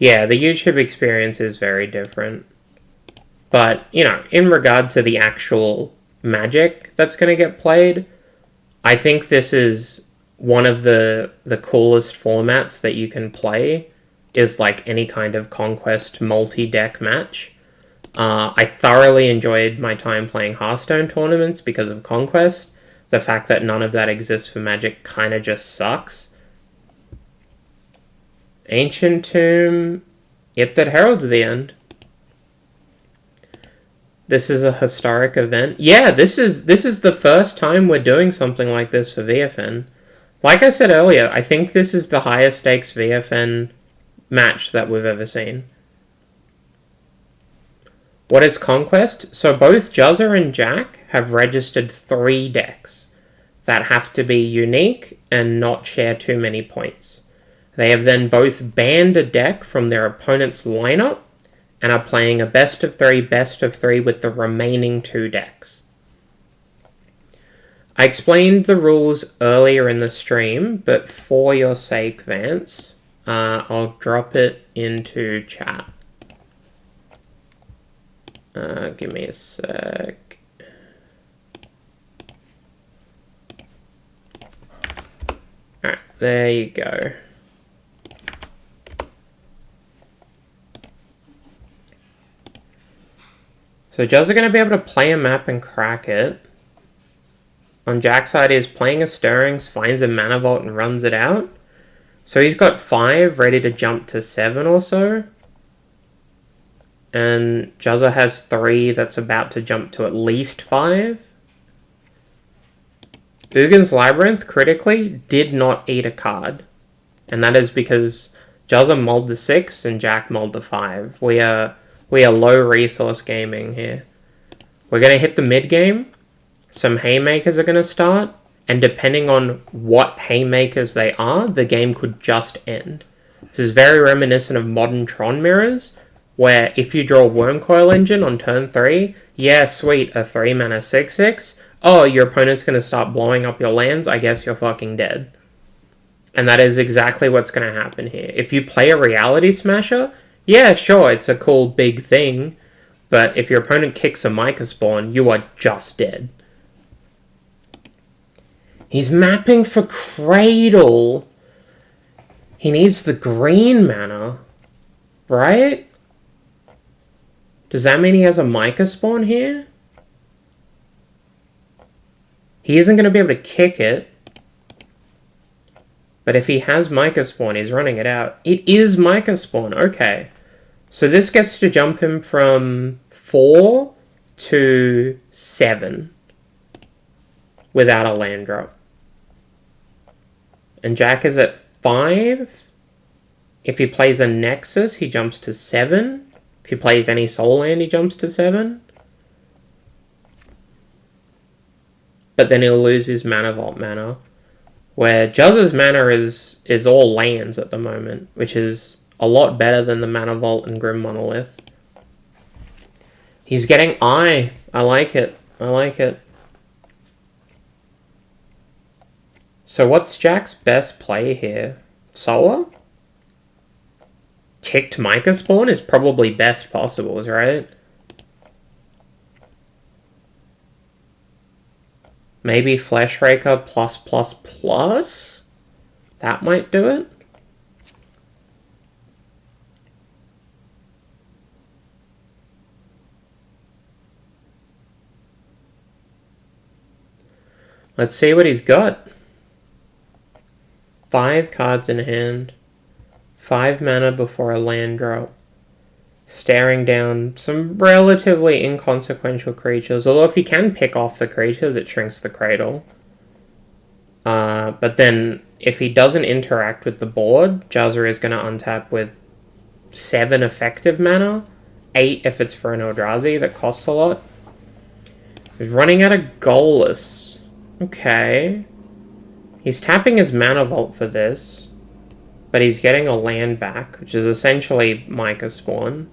Yeah, the YouTube experience is very different. But, you know, in regard to the actual Magic that's going to get played, I think this is one of the coolest formats that you can play, is like any kind of Conquest multi-deck match. I thoroughly enjoyed my time playing Hearthstone tournaments because of Conquest. The fact that none of that exists for Magic kind of just sucks. Ancient Tomb, yet that heralds the end. This is a historic event. Yeah, this is the first time we're doing something like this for VFN. Like I said earlier, I think this is the highest stakes VFN match that we've ever seen. What is Conquest? So both Juzza and Jack have registered 3 decks that have to be unique and not share too many points. They have then both banned a deck from their opponent's lineup and are playing a best of 3 with the remaining 2 decks. I explained the rules earlier in the stream, but for your sake, Vance, I'll drop it into chat. Give me a sec. Alright, there you go. So Juzza are going to be able to play a map and crack it. On Jack's side, he's playing a Stirrings, finds a Mana Vault and runs it out. So he's got 5 ready to jump to 7 or so. And Juzza has 3 that's about to jump to at least 5. Ugin's Labyrinth, critically, did not eat a card. And that is because Juzza mulled the 6 and Jack mulled the 5. We are low resource gaming here. We're going to hit the mid game. Some Haymakers are going to start. And depending on what Haymakers they are, the game could just end. This is very reminiscent of modern Tron mirrors, where if you draw Wormcoil Engine on turn 3, yeah, sweet, a 3 mana 6/6. Oh, your opponent's going to start blowing up your lands, I guess you're fucking dead. And that is exactly what's going to happen here. If you play a Reality Smasher, Yeah, sure, it's a cool big thing, but if your opponent kicks a Micah Spawn, you are just dead. He's mapping for Cradle. He needs the green mana, right? Does that mean he has a Micah Spawn here? He isn't going to be able to kick it. But if he has Micah Spawn, he's running it out. It is Micah Spawn, okay. So this gets to jump him from 4 to 7 without a land drop. And Jack is at 5. If he plays a Nexus, he jumps to 7. If he plays any Soul Land, he jumps to 7. But then he'll lose his Mana Vault mana. Where Juzza's mana is all lands at the moment, which is a lot better than the Mana Vault and Grim Monolith. He's getting Eye. I like it. I like it. So what's Jack's best play here? Solar? Kicked Micah Spawn is probably best possible, right? Maybe Fleshraker +++? That might do it. Let's see what he's got. 5 cards in hand. 5 mana before a land drop. Staring down some relatively inconsequential creatures. Although if he can pick off the creatures, it shrinks the Cradle. But then, if he doesn't interact with the board, Juzza is going to untap with 7 effective mana. 8 if it's for an Eldrazi, that costs a lot. He's running out of Goalless. Okay. He's tapping his Mana Vault for this. But he's getting a land back, which is essentially Micah Spawn.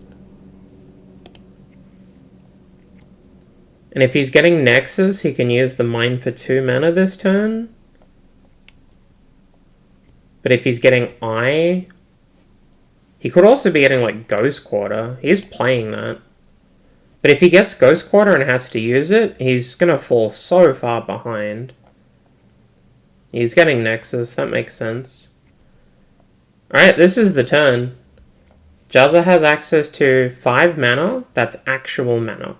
And if he's getting Nexus, he can use the Mine for 2 mana this turn. But if he's getting Eye, he could also be getting like Ghost Quarter. He's playing that. But if he gets Ghost Quarter and has to use it, he's going to fall so far behind. He's getting Nexus, that makes sense. Alright, this is the turn. Juzza has access to 5 mana, that's actual mana.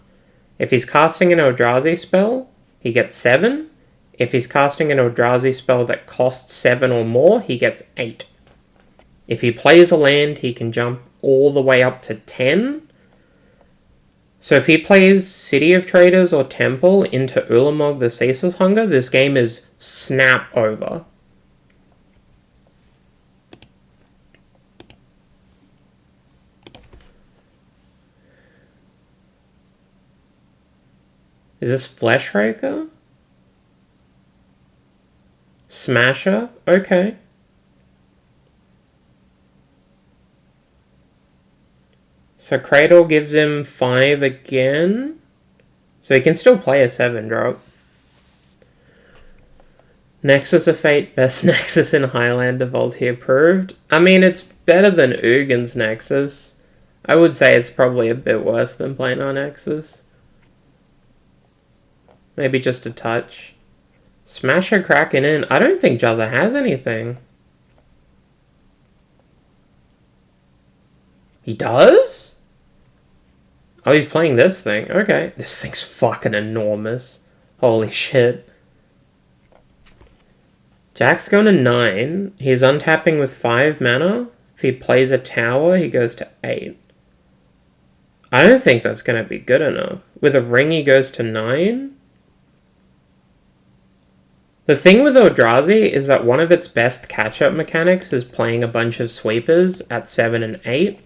If he's casting an Eldrazi spell, he gets 7. If he's casting an Eldrazi spell that costs 7 or more, he gets 8. If he plays a land, he can jump all the way up to 10. So if he plays City of Traders or Temple into Ulamog the Ceaseless Hunger, this game is snap over. Is this Fleshraker? Smasher? Okay. So Cradle gives him 5 again. So he can still play a 7-drop. Nexus of Fate, best Nexus in Highlander, Volti approved. I mean, it's better than Ugin's Nexus. I would say it's probably a bit worse than playing on Nexus. Maybe just a touch. Smasher cracking in. I don't think Juzza has anything. He does? Oh, he's playing this thing. Okay. This thing's fucking enormous. Holy shit. Jack's going to 9. He's untapping with 5 mana. If he plays a tower, he goes to 8. I don't think that's going to be good enough. With a ring, he goes to 9. The thing with Eldrazi is that one of its best catch-up mechanics is playing a bunch of sweepers at 7 and 8.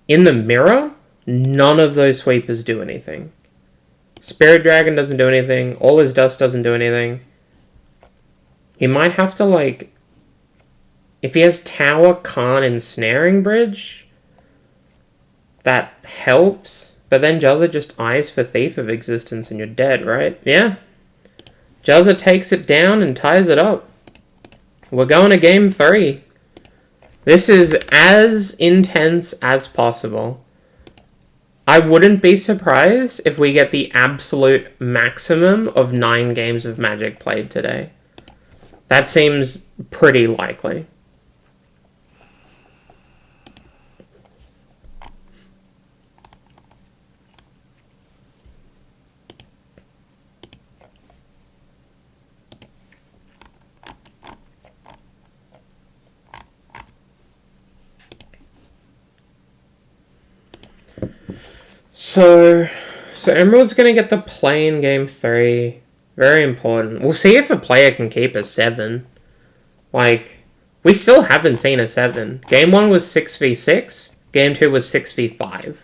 In the mirror, none of those sweepers do anything. Spirit Dragon doesn't do anything. All His Dust doesn't do anything. He might have to, like... If he has Tower, Khan, and Snaring Bridge, that helps. But then Juzza just eyes for Thief of Existence and you're dead, right? Yeah. Juzza takes it down and ties it up. We're going to game 3. This is as intense as possible. I wouldn't be surprised if we get the absolute maximum of 9 games of Magic played today. That seems pretty likely. So Emerald's going to get the play in game 3. Very important. We'll see if a player can keep a 7. Like, we still haven't seen a 7. Game 1 was 6v6. Game 2 was 6v5.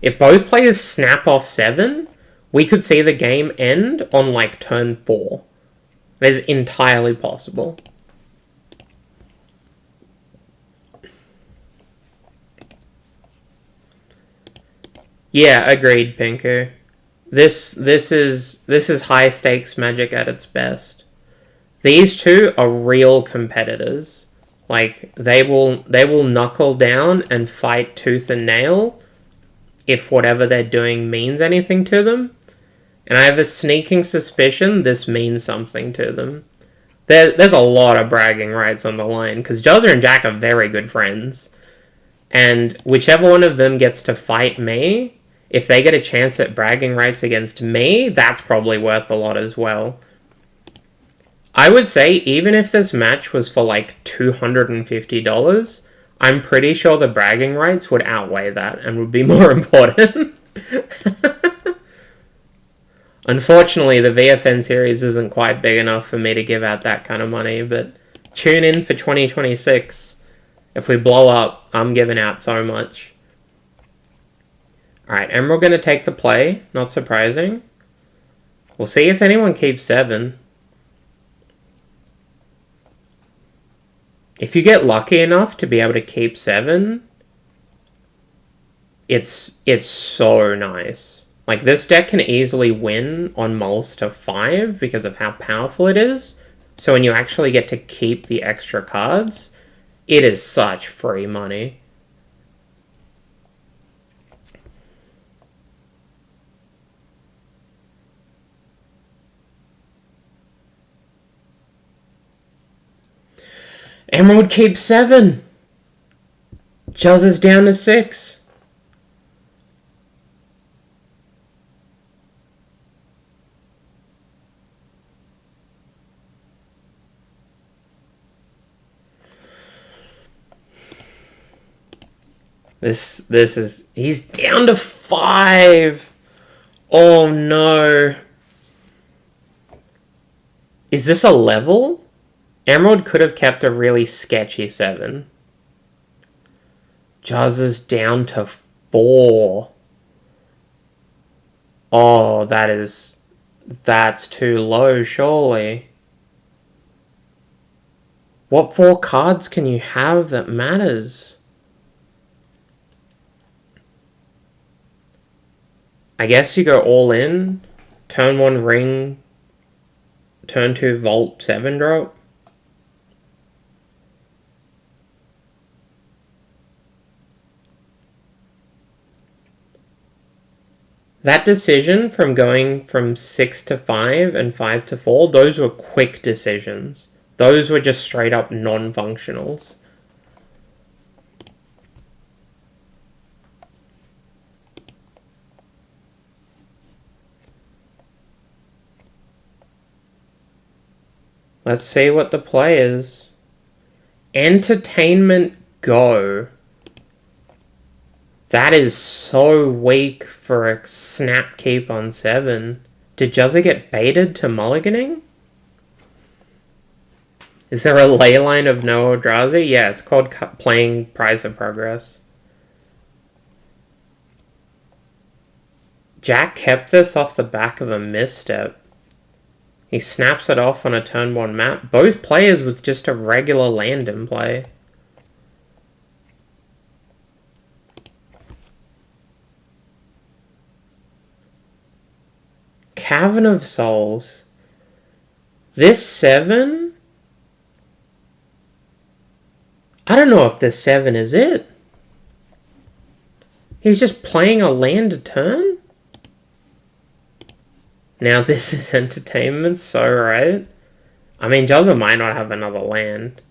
If both players snap off 7, we could see the game end on, like, turn 4. That is entirely possible. Yeah, agreed, Pinku. This is high stakes Magic at its best. These two are real competitors. Like, they will knuckle down and fight tooth and nail if whatever they're doing means anything to them. And I have a sneaking suspicion this means something to them. There's a lot of bragging rights on the line, because Juzza and Jack are very good friends. And whichever one of them gets to fight me, if they get a chance at bragging rights against me, that's probably worth a lot as well. I would say, even if this match was for like $250, I'm pretty sure the bragging rights would outweigh that and would be more important. Unfortunately, the VFN series isn't quite big enough for me to give out that kind of money, but tune in for 2026. If we blow up, I'm giving out so much. Alright, Emerald going to take the play. Not surprising. We'll see if anyone keeps 7. If you get lucky enough to be able to keep 7, it's so nice. Like, this deck can easily win on mulls to 5 because of how powerful it is. So when you actually get to keep the extra cards, it is such free money. Emerald keeps 7. Juzza's down to 6. This is... He's down to 5! Oh no. Is this a level? Emerald could have kept a really sketchy 7. Juzza's down to 4. Oh, that's too low, surely. What 4 cards can you have that matters? I guess you go all in. Turn 1 ring. Turn 2 vault 7 drop. That decision from going from 6 to 5 and 5 to 4, those were quick decisions. Those were just straight up non-functionals. Let's see what the play is. Entertainment go. That is so weak for a snap keep on 7. Did Juzza get baited to mulliganing? Is there a ley line of no Eldrazi? Yeah, it's called playing Price of Progress. Jack kept this off the back of a misstep. He snaps it off on a turn 1 map. Both players with just a regular land in play. Cavern of Souls. This 7... I don't know if this 7 is it. He's just playing a land a turn? Now this is entertainment, so right. I mean, Juzza might not have another land.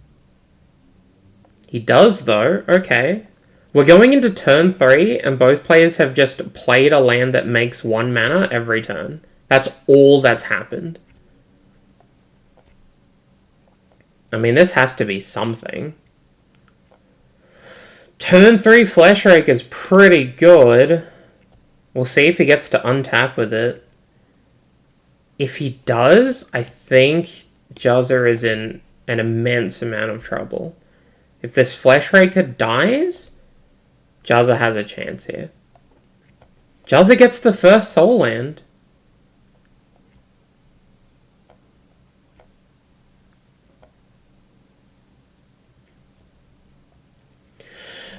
He does, though. Okay. We're going into turn 3, and both players have just played a land that makes 1 mana every turn. That's all that's happened. I mean, this has to be something. Turn 3 Fleshrake is pretty good. We'll see if he gets to untap with it. If he does, I think Juzza is in an immense amount of trouble. If this Fleshraker dies, Juzza has a chance here. Juzza gets the first soul land.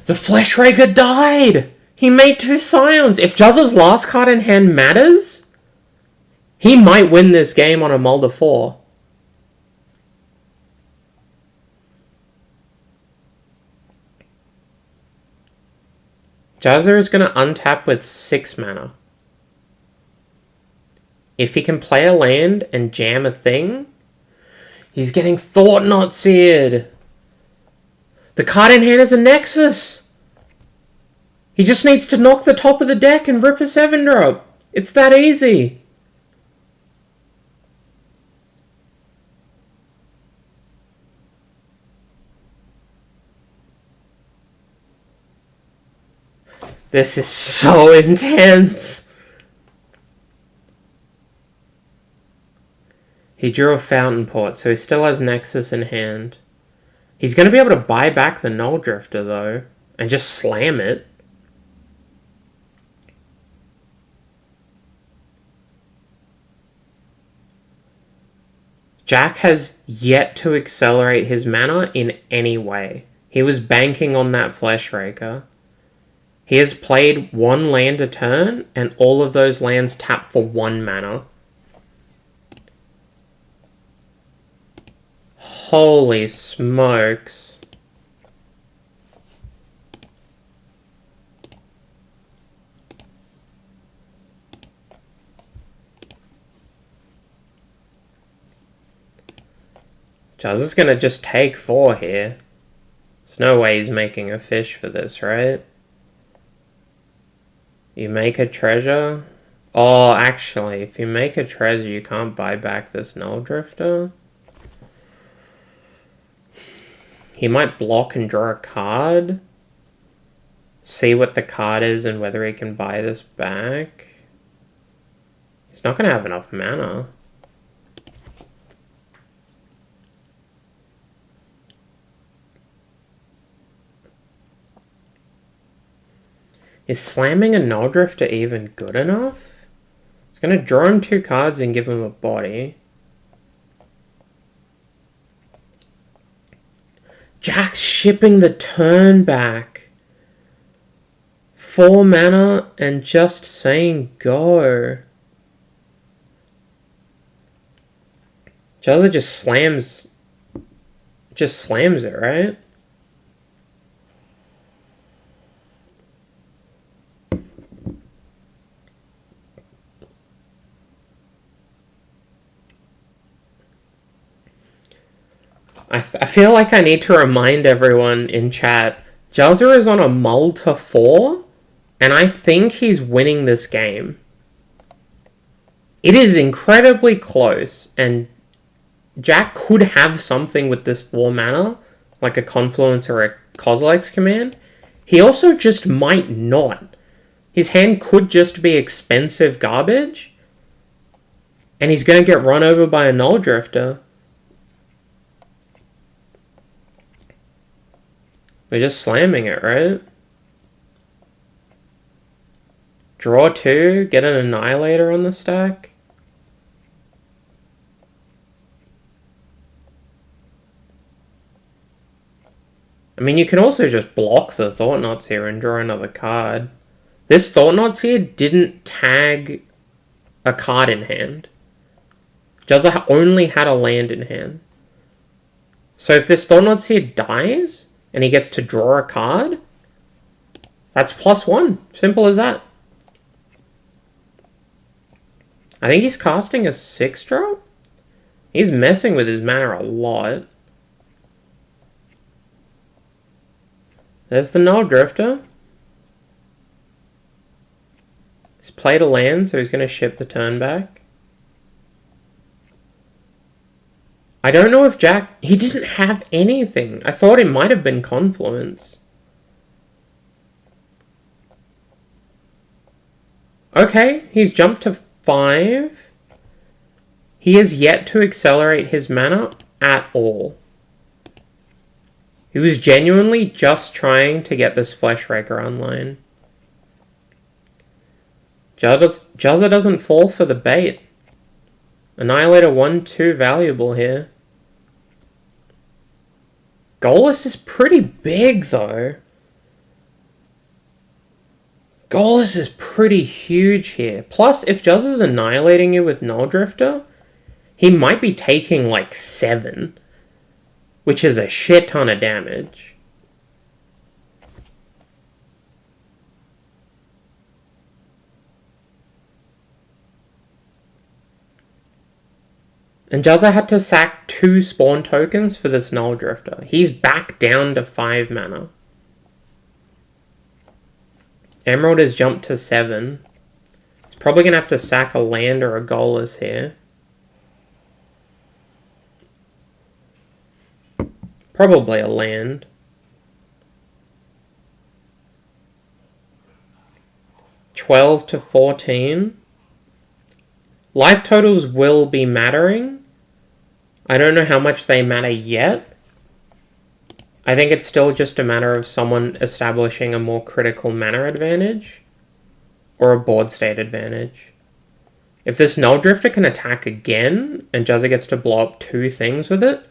The Fleshraker died! He made 2 Scions! If Juzza's last card in hand matters, he might win this game on a Mulder 4. Juzza is going to untap with 6 mana. If he can play a land and jam a thing, he's getting Thought-Knot Seared. The card in hand is a Nexus. He just needs to knock the top of the deck and rip a 7-drop. It's that easy. This is so intense. He drew a Fountain Port, so he still has Nexus in hand. He's going to be able to buy back the Null Drifter, though, and just slam it. Jack has yet to accelerate his mana in any way. He was banking on that Fleshraker. He has played 1 land a turn, and all of those lands tap for 1 mana. Holy smokes. Juzza's gonna just take 4 here. There's no way he's making a fish for this, right? You make a treasure? Oh, actually, if you make a treasure, you can't buy back this Null Drifter. He might block and draw a card. See what the card is and whether he can buy this back. He's not going to have enough mana. Is slamming a Null Drifter even good enough? It's going to draw him 2 cards and give him a body. Jack's shipping the turn back. 4 mana and just saying go. Juzza just slams it, right? I feel like I need to remind everyone in chat, Juzza is on a Mulder 4, and I think he's winning this game. It is incredibly close, and Jack could have something with this 4 mana, like a Confluence or a Kozilek's Command. He also just might not. His hand could just be expensive garbage, and he's going to get run over by a Null Drifter. We're just slamming it, right? Draw 2, get an Annihilator on the stack. I mean, you can also just block the Thought-Knots here and draw another card. This Thought-Knots here didn't tag a card in hand. Juzza only had a land in hand. So if this Thought-Knots here dies, and he gets to draw a card, that's +1. Simple as that. I think he's casting a 6-drop. He's messing with his mana a lot. There's the Null Drifter. He's played a land, so he's going to ship the turn back. I don't know if Jack... He didn't have anything. I thought it might have been Confluence. Okay, he's jumped to 5. He has yet to accelerate his mana at all. He was genuinely just trying to get this Fleshraker online. Juzza doesn't fall for the bait. Annihilator 1-2 valuable here. Goalless is pretty big though. Goalless is pretty huge here. Plus, if Juzza's annihilating you with Null Drifter, he might be taking like 7. Which is a shit ton of damage. And Juzza had to sack 2 spawn tokens for this Null Drifter. He's back down to 5 mana. Emerald has jumped to 7. He's probably going to have to sack a land or a Goalless here. Probably a land. $12 to $14. Life totals will be mattering. I don't know how much they matter yet. I think it's still just a matter of someone establishing a more critical mana advantage. Or a board state advantage. If this Null Drifter can attack again, and Juzza gets to blow up 2 things with it,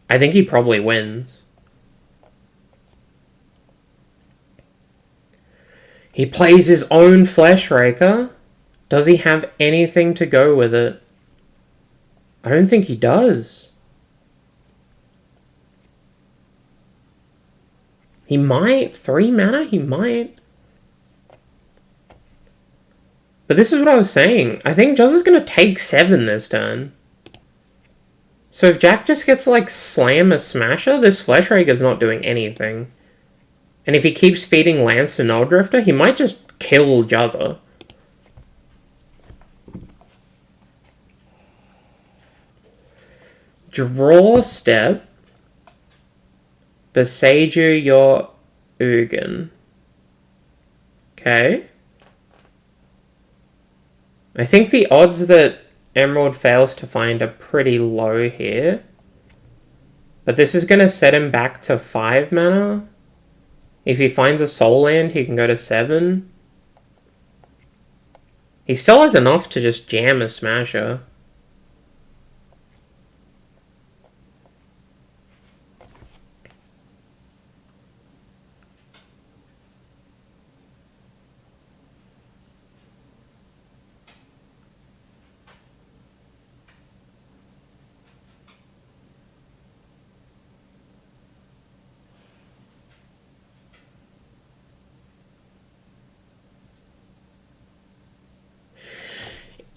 I think he probably wins. He plays his own Fleshraker. Does he have anything to go with it? I don't think he does. He might. 3 mana? He might. But this is what I was saying. I think Juzza's going to take 7 this turn. So if Jack just gets to, like, slam a Smasher, this Fleshraker's not doing anything. And if he keeps feeding lands to Null Drifter, he might just kill Juzza. Draw step. Beseiju your Ugin. Okay. I think the odds that Emerald fails to find are pretty low here. But this is going to set him back to 5 mana. If he finds a soul land, he can go to 7. He still has enough to just jam a Smasher.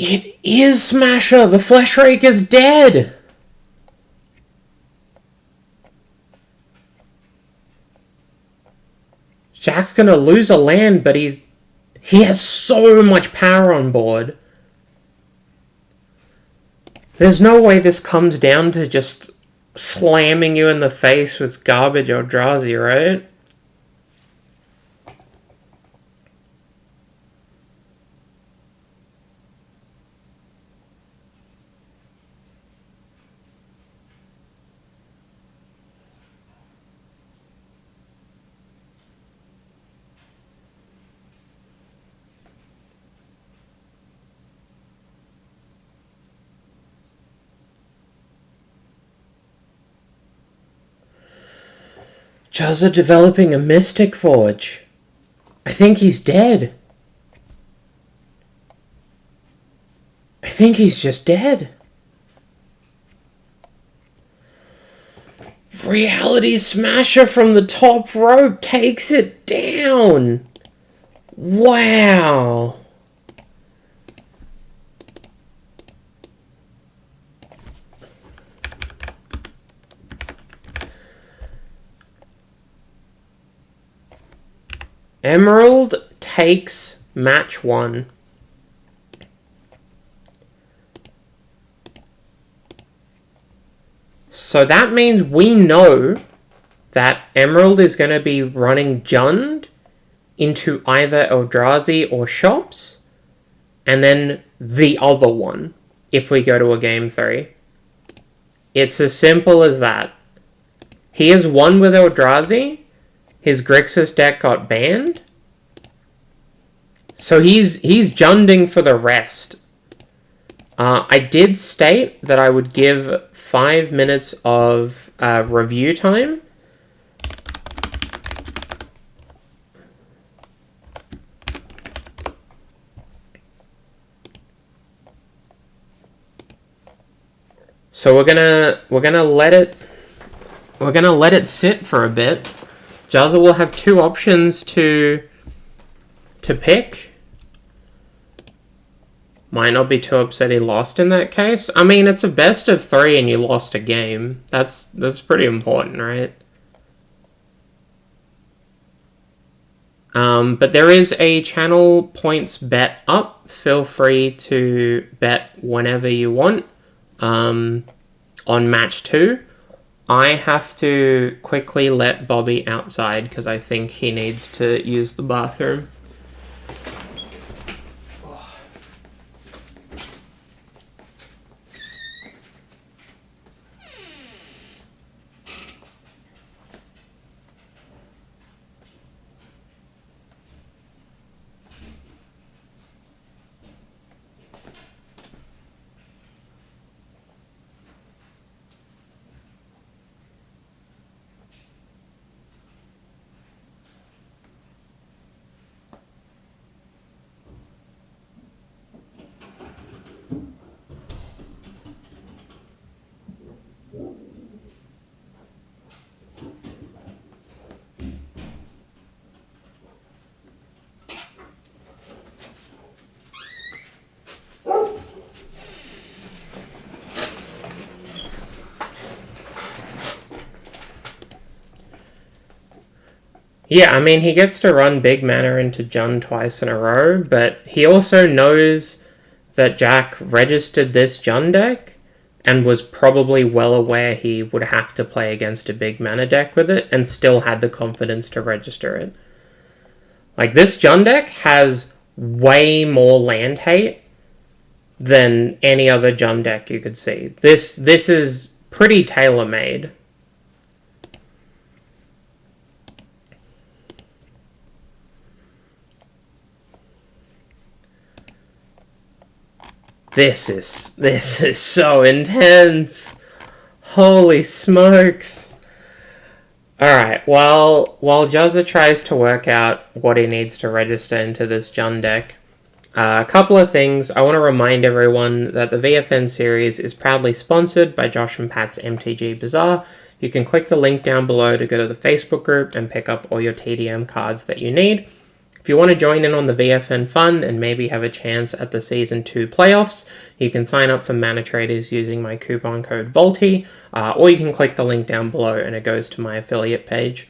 It is Smasher! The Fleshraker's dead! Jack's gonna lose a land, but he has so much power on board. There's no way this comes down to just slamming you in the face with garbage or Eldrazi, right? Juzza developing a Mystic Forge. I think he's dead. I think he's just dead. Reality Smasher from the top rope takes it down. Wow. Emerald takes match 1. So that means we know that Emerald is going to be running Jund into either Eldrazi or Shops, and then the other one if we go to a Game 3. It's as simple as that. He has won with Eldrazi. His Grixis deck got banned. So he's Junding for the rest. I did state that I would give 5 minutes of review time. So we're gonna let it sit for a bit. Juzza will have 2 options to pick. Might not be too upset he lost in that case. I mean, it's a best of 3 and you lost a game. That's pretty important, right? But there is a channel points bet up. Feel free to bet whenever you want on match 2. I have to quickly let Bobby outside because I think he needs to use the bathroom. Yeah, I mean, he gets to run big mana into Jund twice in a row, but he also knows that Jack registered this Jund deck and was probably well aware he would have to play against a big mana deck with it and still had the confidence to register it. Like, this Jund deck has way more land hate than any other Jund deck you could see. This is pretty tailor-made. This is so intense. Holy smokes. Alright, while Juzza tries to work out what he needs to register into this Jund deck, a couple of things. I want to remind everyone that the VFN series is proudly sponsored by Josh and Pat's MTG Bazaar. You can click the link down below to go to the Facebook group and pick up all your TDM cards that you need. If you want to join in on the VFN fun and maybe have a chance at the Season 2 playoffs, you can sign up for Mana Traders using my coupon code VOLTY, or you can click the link down below and it goes to my affiliate page.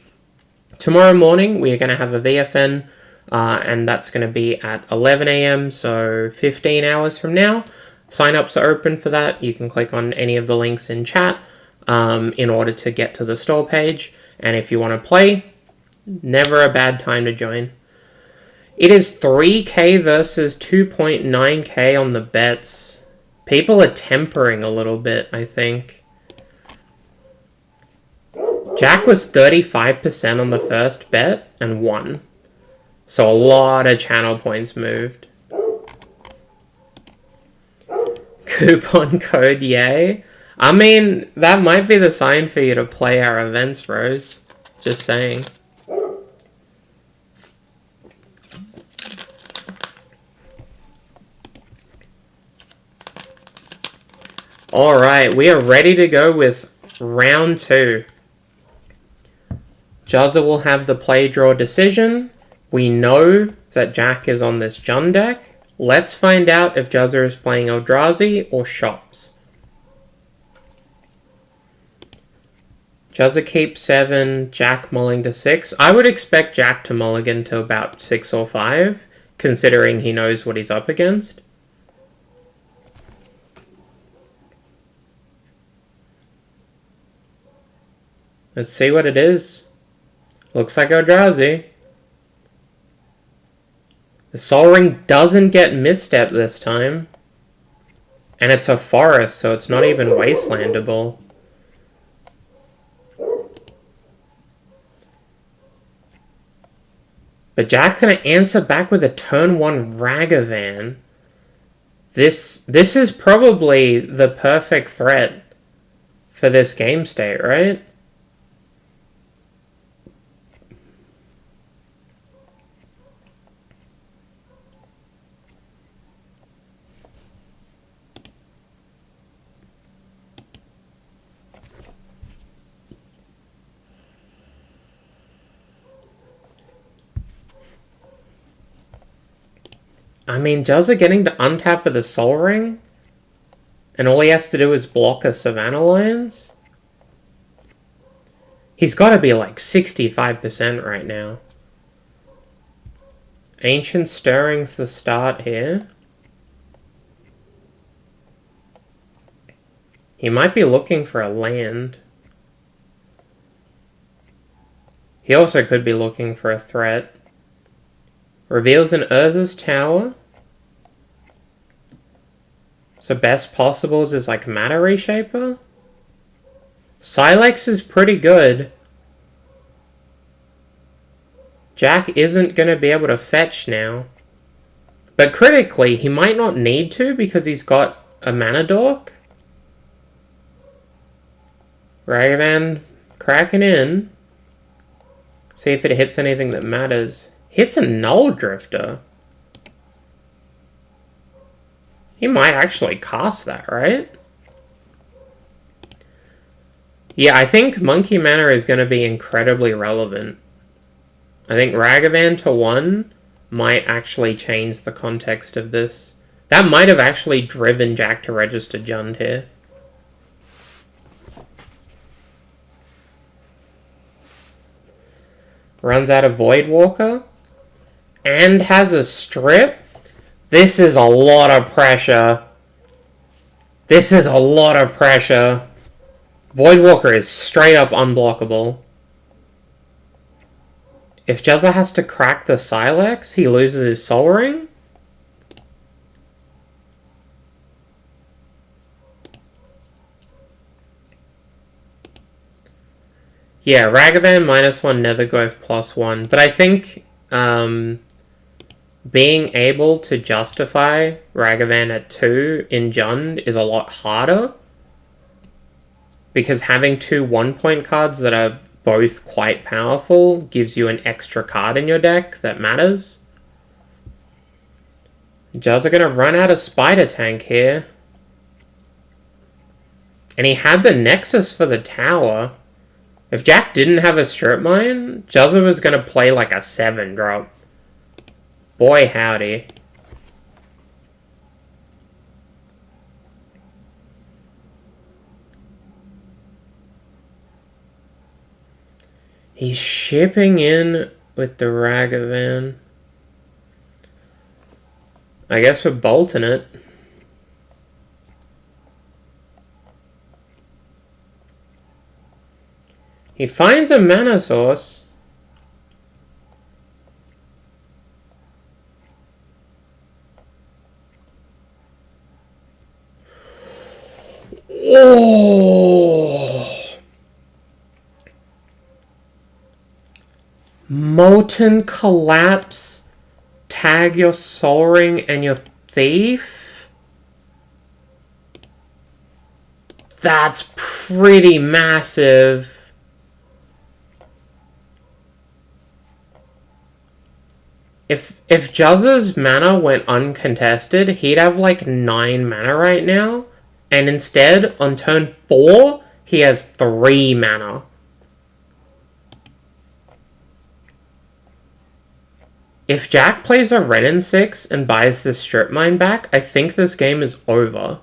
Tomorrow morning, we are going to have a VFN, and that's going to be at 11 a.m., so 15 hours from now. Sign-ups are open for that. You can click on any of the links in chat in order to get to the store page. And if you want to play, never a bad time to join. It is 3k versus 2.9k on the bets. People are tempering a little bit, I think. Jack was 35% on the first bet and won. So a lot of channel points moved. Coupon code, yay. I mean, that might be the sign for you to play our events, Rose. Just saying. Alright, we are ready to go with round 2. Juzza will have the play draw decision. We know that Jack is on this Jund deck. Let's find out if Juzza is playing Eldrazi or Shops. Juzza keeps 7, Jack mulling to 6. I would expect Jack to mulligan to about 6 or 5, considering he knows what he's up against. Let's see what it is. Looks like Eldrazi. The Sol Ring doesn't get misstep this time. And it's a forest, so it's not even wastelandable. But Jack's going to answer back with a turn 1 Ragavan. This is probably the perfect threat for this game state, right? I mean, Juzza getting to untap for the Sol Ring, and all he has to do is block a Savannah Lions? He's got to be like 65% right now. Ancient Stirring's the start here. He might be looking for a land. He also could be looking for a threat. Reveals an Urza's Tower. So best possibles is like Mana Reshaper. Silex is pretty good. Jack isn't going to be able to fetch now. But critically, he might not need to because he's got a Mana Dork. Ragavan cracking in. See if it hits anything that matters. Hits a Null Drifter. He might actually cast that, right? Yeah, I think Monkey Mana is going to be incredibly relevant. I think Ragavan to 1 might actually change the context of this. That might have actually driven Jack to register Jund here. Runs out of Voidwalker. And has a strip. This is a lot of pressure. This is a lot of pressure. Voidwalker is straight up unblockable. If Juzza has to crack the Silex, he loses his Sol Ring. Yeah, Ragavan -1, Nethergrowth +1. But I think being able to justify Ragavan at 2 in Jund is a lot harder. Because having 2 1-point cards that are both quite powerful gives you an extra card in your deck that matters. Juzza going to run out of Spider Tank here. And he had the Nexus for the tower. If Jack didn't have a Strip Mine, Juzza was going to play like a 7-drop. Boy howdy. He's shipping in with the Ragavan. I guess we're bolting it. He finds a mana source. Oh! Molten Collapse, tag your Sol Ring and your Thief? That's pretty massive. If Juzza's mana went uncontested, he'd have like 9 mana right now. And instead, on turn 4, he has 3 mana. If Jack plays a Ren in 6 and buys this strip mine back, I think this game is over.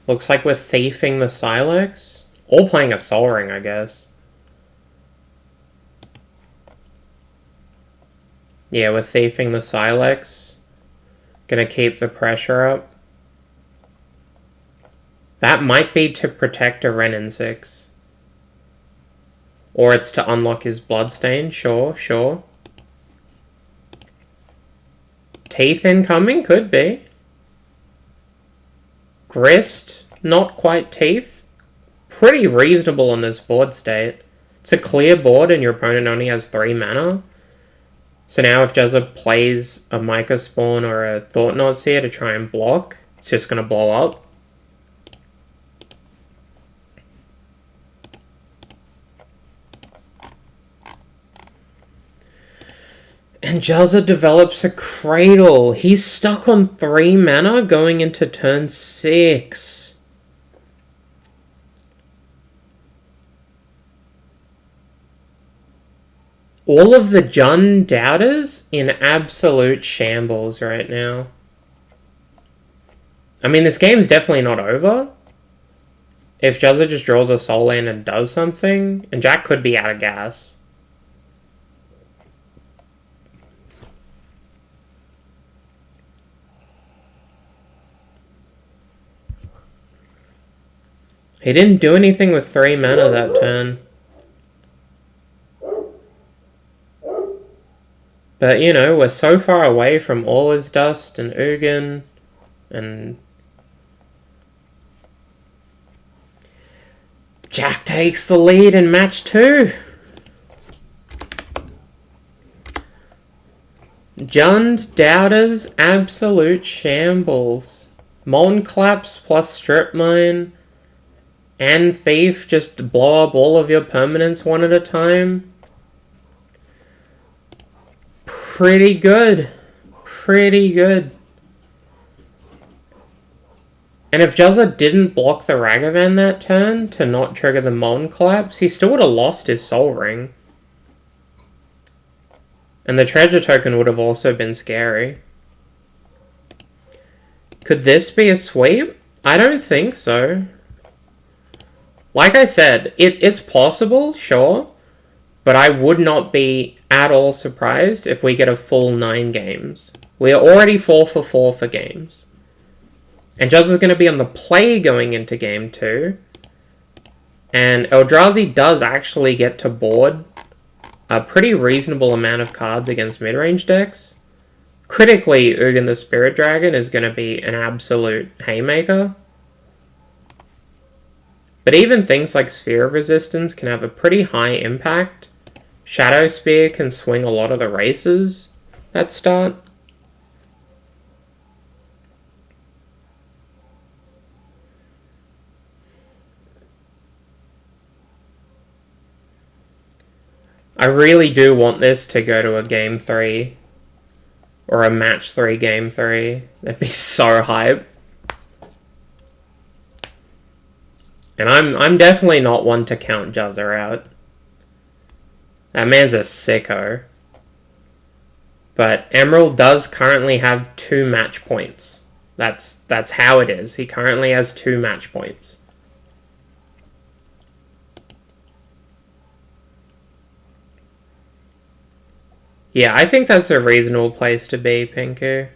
Looks like we're thiefing the Silex. Or playing a Sol Ring, I guess. Yeah, we're thiefing the Silex. Gonna keep the pressure up. That might be to protect a Ren in 6. Or it's to unlock his Bloodstain. Sure, sure. Teeth incoming? Could be. Grist? Not quite Teeth. Pretty reasonable on this board state. It's a clear board and your opponent only has 3 mana. So now if Juzza plays a Micah Spawn or a Thought-Knot Seer to try and block, it's just going to blow up. And Juzza develops a Cradle. He's stuck on 3 mana going into turn 6. All of the Jund doubters in absolute shambles right now. I mean, this game's definitely not over. If Juzza just draws a Soul Land and does something, and Jack could be out of gas. He didn't do anything with 3 mana that turn. But, you know, we're so far away from All Is Dust and Ugin and... Jack takes the lead in match 2. Jund Doubters, absolute shambles. Molten Collapse plus Strip Mine and Thief just blow up all of your permanents one at a time. Pretty good. Pretty good. And if Juzza didn't block the Ragavan that turn to not trigger the Molten Collapse, he still would have lost his Soul Ring. And the treasure token would have also been scary. Could this be a sweep? I don't think so. Like I said, it's possible, sure. But I would not be at all surprised if we get a full 9 games. We are already 4 for 4 for games. And Juzza's going to be on the play going into game 2. And Eldrazi does actually get to board a pretty reasonable amount of cards against mid-range decks. Critically, Ugin the Spirit Dragon is going to be an absolute haymaker. But even things like Sphere of Resistance can have a pretty high impact. Shadow Spear can swing a lot of the races at start. I really do want this to go to a game 3 or a match 3 game 3. That'd be so hype. And I'm definitely not one to count Juzza out. That man's a sicko. But Emerald does currently have 2 match points. That's how it is. He currently has 2 match points. Yeah, I think that's a reasonable place to be, Pinku.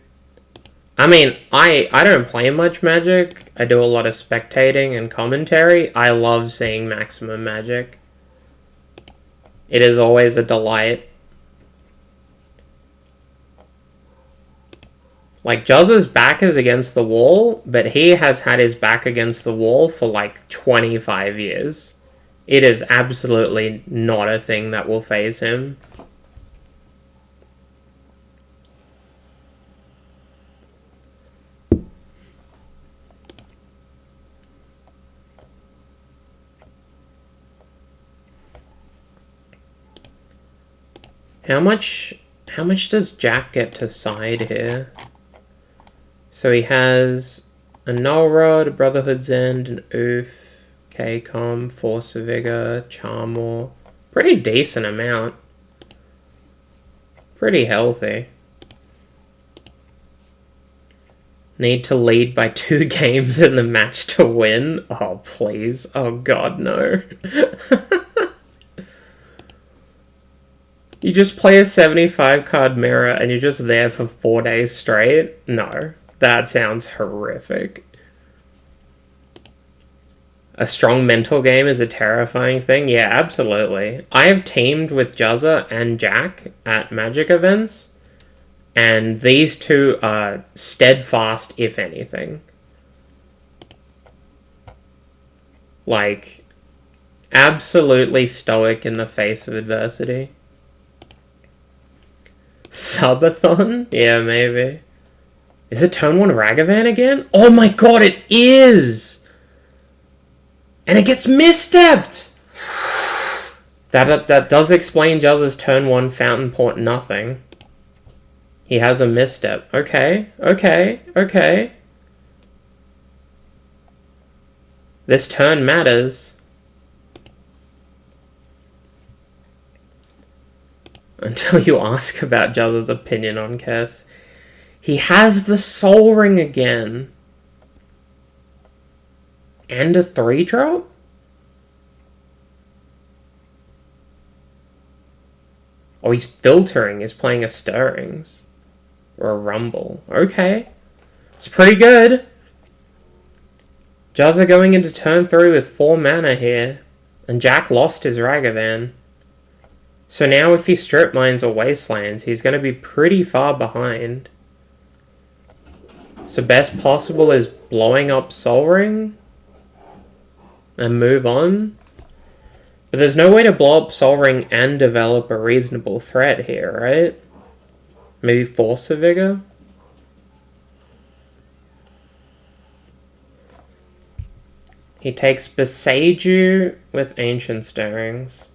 I mean, I don't play much Magic. I do a lot of spectating and commentary. I love seeing maximum Magic. It is always a delight. Like, Juzza's back is against the wall, but he has had his back against the wall for like 25 years. It is absolutely not a thing that will faze him. How much does Jack get to side here? So he has a Null Rod, a Brotherhood's End, an Oof, K-Com, Force of Vigor, Charmor. Pretty decent amount. Pretty healthy. Need to lead by 2 games in the match to win? Oh, please. Oh, God, no. You just play a 75 card mirror and you're just there for 4 days straight? No. That sounds horrific. A strong mental game is a terrifying thing? Yeah, absolutely. I have teamed with Juzza and Jack at Magic events, and these two are steadfast, if anything. Like, absolutely stoic in the face of adversity. Subathon? Yeah, maybe. Is it turn 1 Ragavan again? Oh my god, it is! And it gets misstepped! That does explain Juzza's turn 1 Fountain Port nothing. He has a misstep. Okay. This turn matters. Until you ask about Juzza's opinion on Kess. He has the Soul Ring again. And a 3-drop? Oh, he's filtering. He's playing a Stirrings. Or a Rumble. Okay. It's pretty good. Juzza going into turn 3 with 4 mana here. And Jack lost his Ragavan. So now if he strip mines or wastelands, he's going to be pretty far behind. So best possible is blowing up Soul Ring and move on. But there's no way to blow up Soul Ring and develop a reasonable threat here, right? Maybe Force of Vigor? He takes Beseiju with Ancient Stirrings.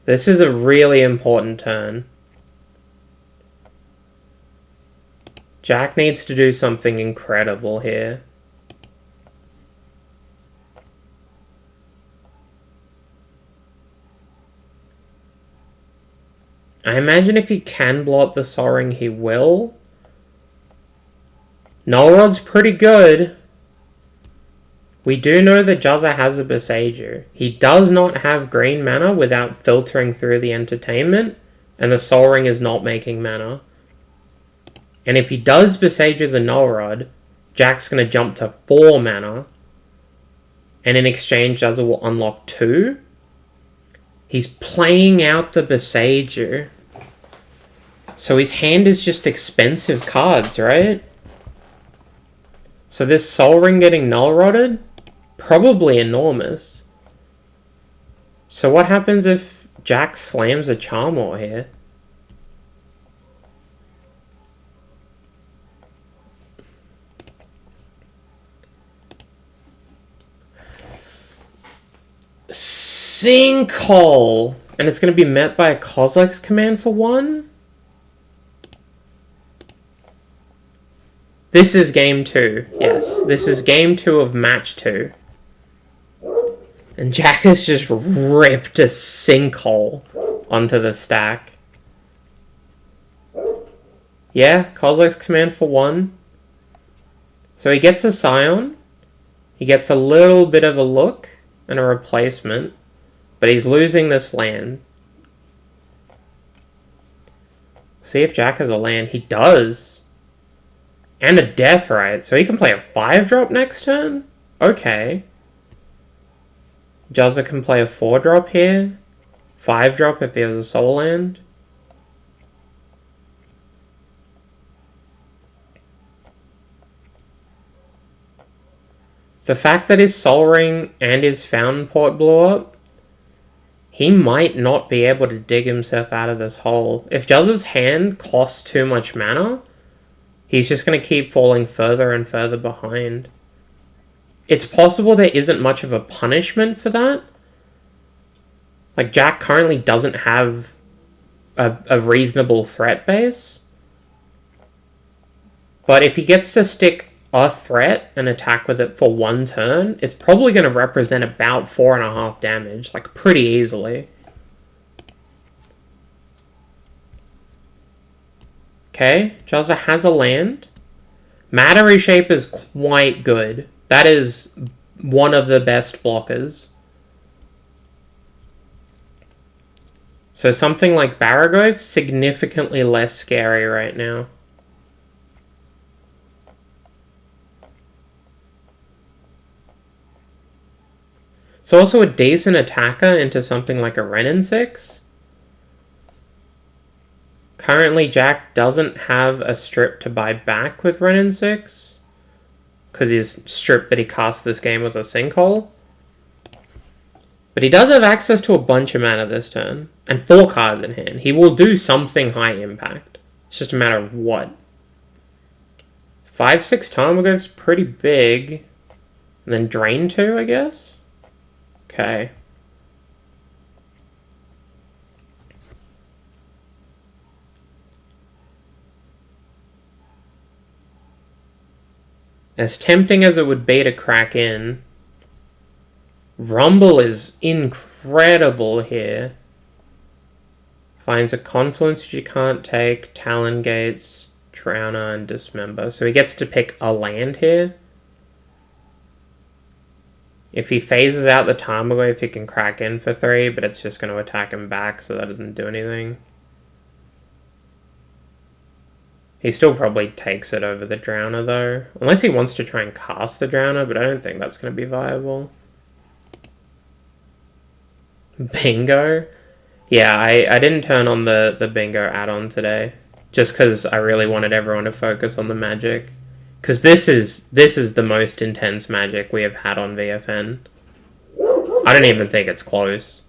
This is a really important turn. Jack needs to do something incredible here. I imagine if he can blow up the Sol Ring, he will. Null Rod's pretty good. We do know that Juzza has a Beseiju. He does not have green mana without filtering through the Entertainment, and the Sol Ring is not making mana. And if he does Beseiju the Null Rod, Jack's going to jump to 4 mana, and in exchange Juzza will unlock 2. He's playing out the Beseiju. So his hand is just expensive cards, right? So this Sol Ring getting Null Rodded? Probably enormous. So what happens if Jack slams a Charmor here? Sinkhole! And it's going to be met by a Kozilek's command for 1? This is game 2. Yes, this is game 2 of match 2. And Jack has just ripped a Sinkhole onto the stack. Yeah, Kozilek's command for 1. So he gets a Scion. He gets a little bit of a look and a replacement. But he's losing this land. See if Jack has a land. He does. And a Death Right. So he can play a 5-drop next turn? Okay. Juzza can play a 4-drop here. 5-drop if he has a Soul Land. The fact that his Soul Ring and his Fountain Port blew up, he might not be able to dig himself out of this hole. If Juzza's hand costs too much mana, he's just going to keep falling further and further behind. It's possible there isn't much of a punishment for that. Like, Jack currently doesn't have a reasonable threat base. But if he gets to stick a threat and attack with it for one turn, it's probably going to represent about 4.5 damage, like pretty easily. Okay, Juzza has a land. Matter Reshape is quite good. That is one of the best blockers. So something like Baragove, significantly less scary right now. It's also a decent attacker into something like a Renin 6. Currently, Jack doesn't have a strip to buy back with Renin 6. Because his strip that he cast this game was a Sinkhole. But he does have access to a bunch of mana this turn. And 4 cards in hand. He will do something high impact. It's just a matter of what. 5/6 Tarmogoyf's pretty big. And then Drain 2, I guess? Okay. As tempting as it would be to crack in, Rumble is incredible here. Finds a Confluence which you can't take, Talon Gates, Drowner, and Dismember. So he gets to pick a land here. If he phases out the Tarmogoyf, he can crack in for 3, but it's just going to attack him back, so that doesn't do anything. He still probably takes it over the Drowner, though. Unless he wants to try and cast the Drowner, but I don't think that's going to be viable. Bingo? Yeah, I didn't turn on the Bingo add-on today. Just because I really wanted everyone to focus on the magic. Because this is the most intense magic we have had on VFN. I don't even think it's close.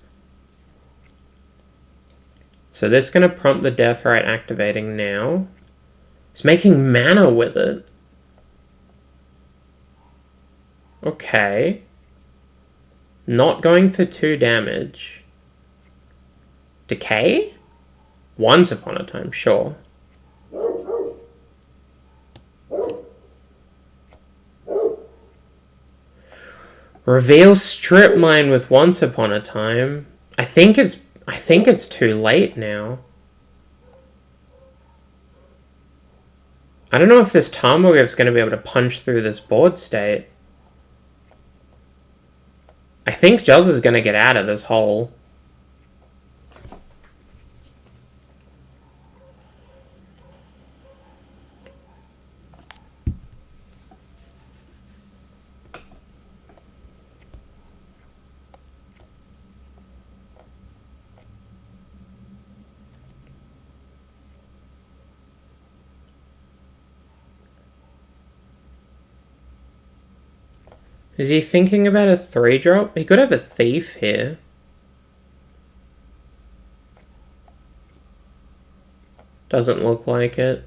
So this is going to prompt the Deathrite activating now. It's making mana with it. Okay. Not going for 2 damage. Decay? Once upon a time, sure. Reveal Strip Mine with Once Upon a Time. I think it's too late now. I don't know if this Tarmogoyf's going to be able to punch through this board state. I think Juzza's going to get out of this hole. Is he thinking about a 3-drop? He could have a Thief here. Doesn't look like it.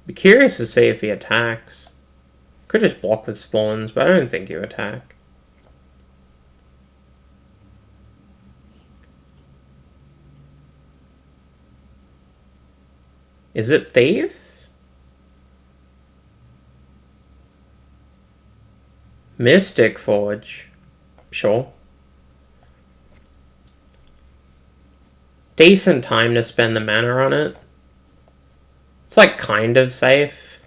Be curious to see if he attacks. Could just block with spawns, but I don't think you attack. Is it Thief? Mystic Forge. Sure. Decent time to spend the mana on it. It's like kind of safe.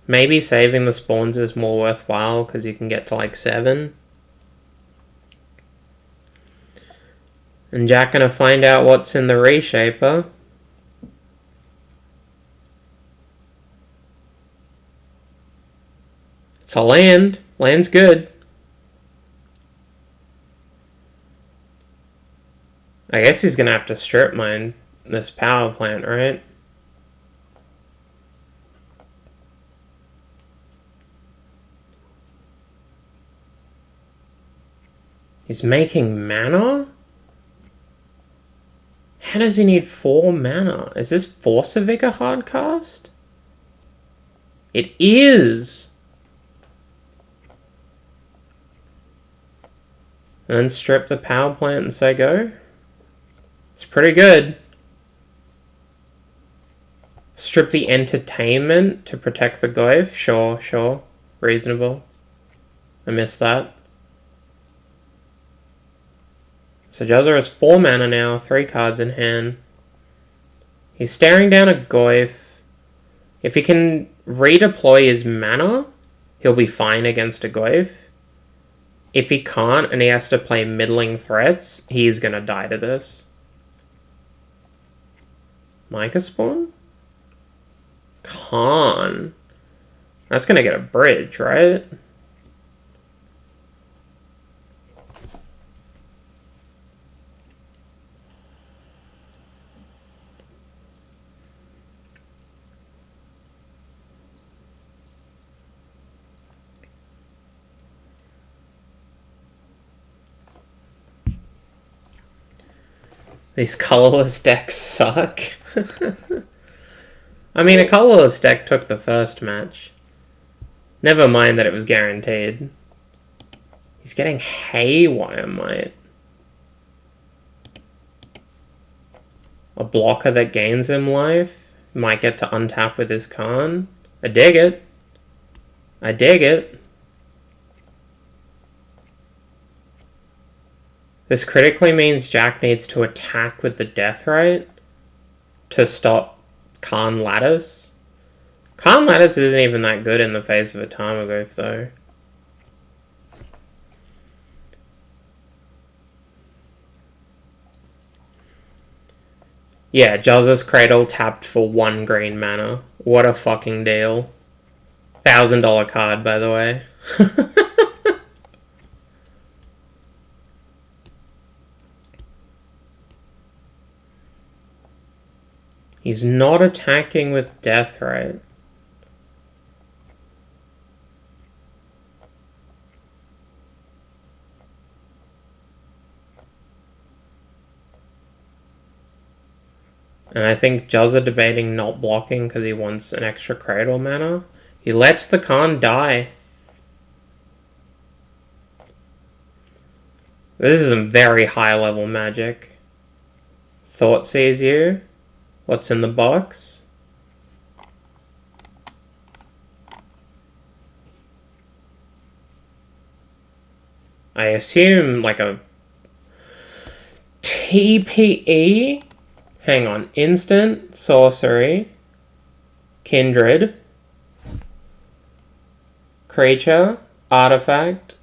Maybe saving the spawns is more worthwhile because you can get to like 7. And Jack gonna find out what's in the Reshaper. It's a land. Land's good. I guess he's gonna have to strip mine this power plant, right? He's making mana? How does he need 4 mana? Is this Force of Vigor hardcast? It is! And then strip the power plant and say go. It's pretty good. Strip the entertainment to protect the Goyf. Sure, sure. Reasonable. I missed that. So Juzza has 4 mana now, 3 cards in hand. He's staring down a Goyf. If he can redeploy his mana, he'll be fine against a Goyf. If he can't and he has to play middling threats, he's gonna die to this. Micah Spawn? Khan. That's gonna get a bridge, right? These colorless decks suck. I mean, a colorless deck took the first match. Never mind that it was guaranteed. He's getting Haywire Might. A blocker that gains him life. Might get to untap with his Khan. I dig it. I dig it. This critically means Jack needs to attack with the Deathrite to stop Khan Lattice. Khan Lattice isn't even that good in the face of a Tarmogoyf, though. Yeah, Juzza's Cradle tapped for 1 green mana. What a fucking deal. $1,000 card, by the way. He's not attacking with Deathrite. And I think Juzza debating not blocking because he wants an extra Cradle mana. He lets the Khan die. This is some very high level magic. Thought sees you. What's in the box? I assume like a TPE. Hang on. Instant, sorcery, kindred, creature, artifact,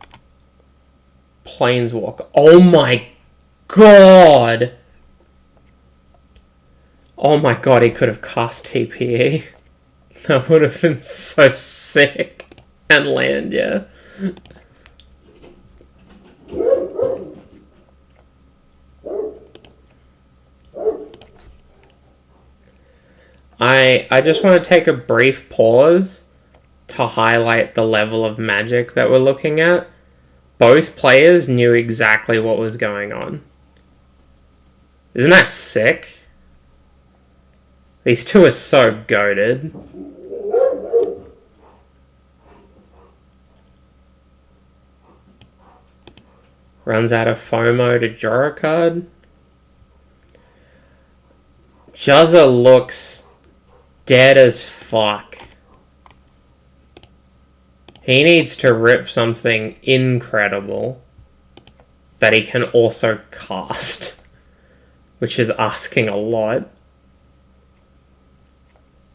planeswalker. Oh my god! Oh my god, he could have cast TPE. That would have been so sick. And land, yeah. I just want to take a brief pause to highlight the level of magic that we're looking at. Both players knew exactly what was going on. Isn't that sick? These two are so goated. Runs out of FOMO to draw a card. Juzza looks dead as fuck. He needs to rip something incredible that he can also cast, which is asking a lot.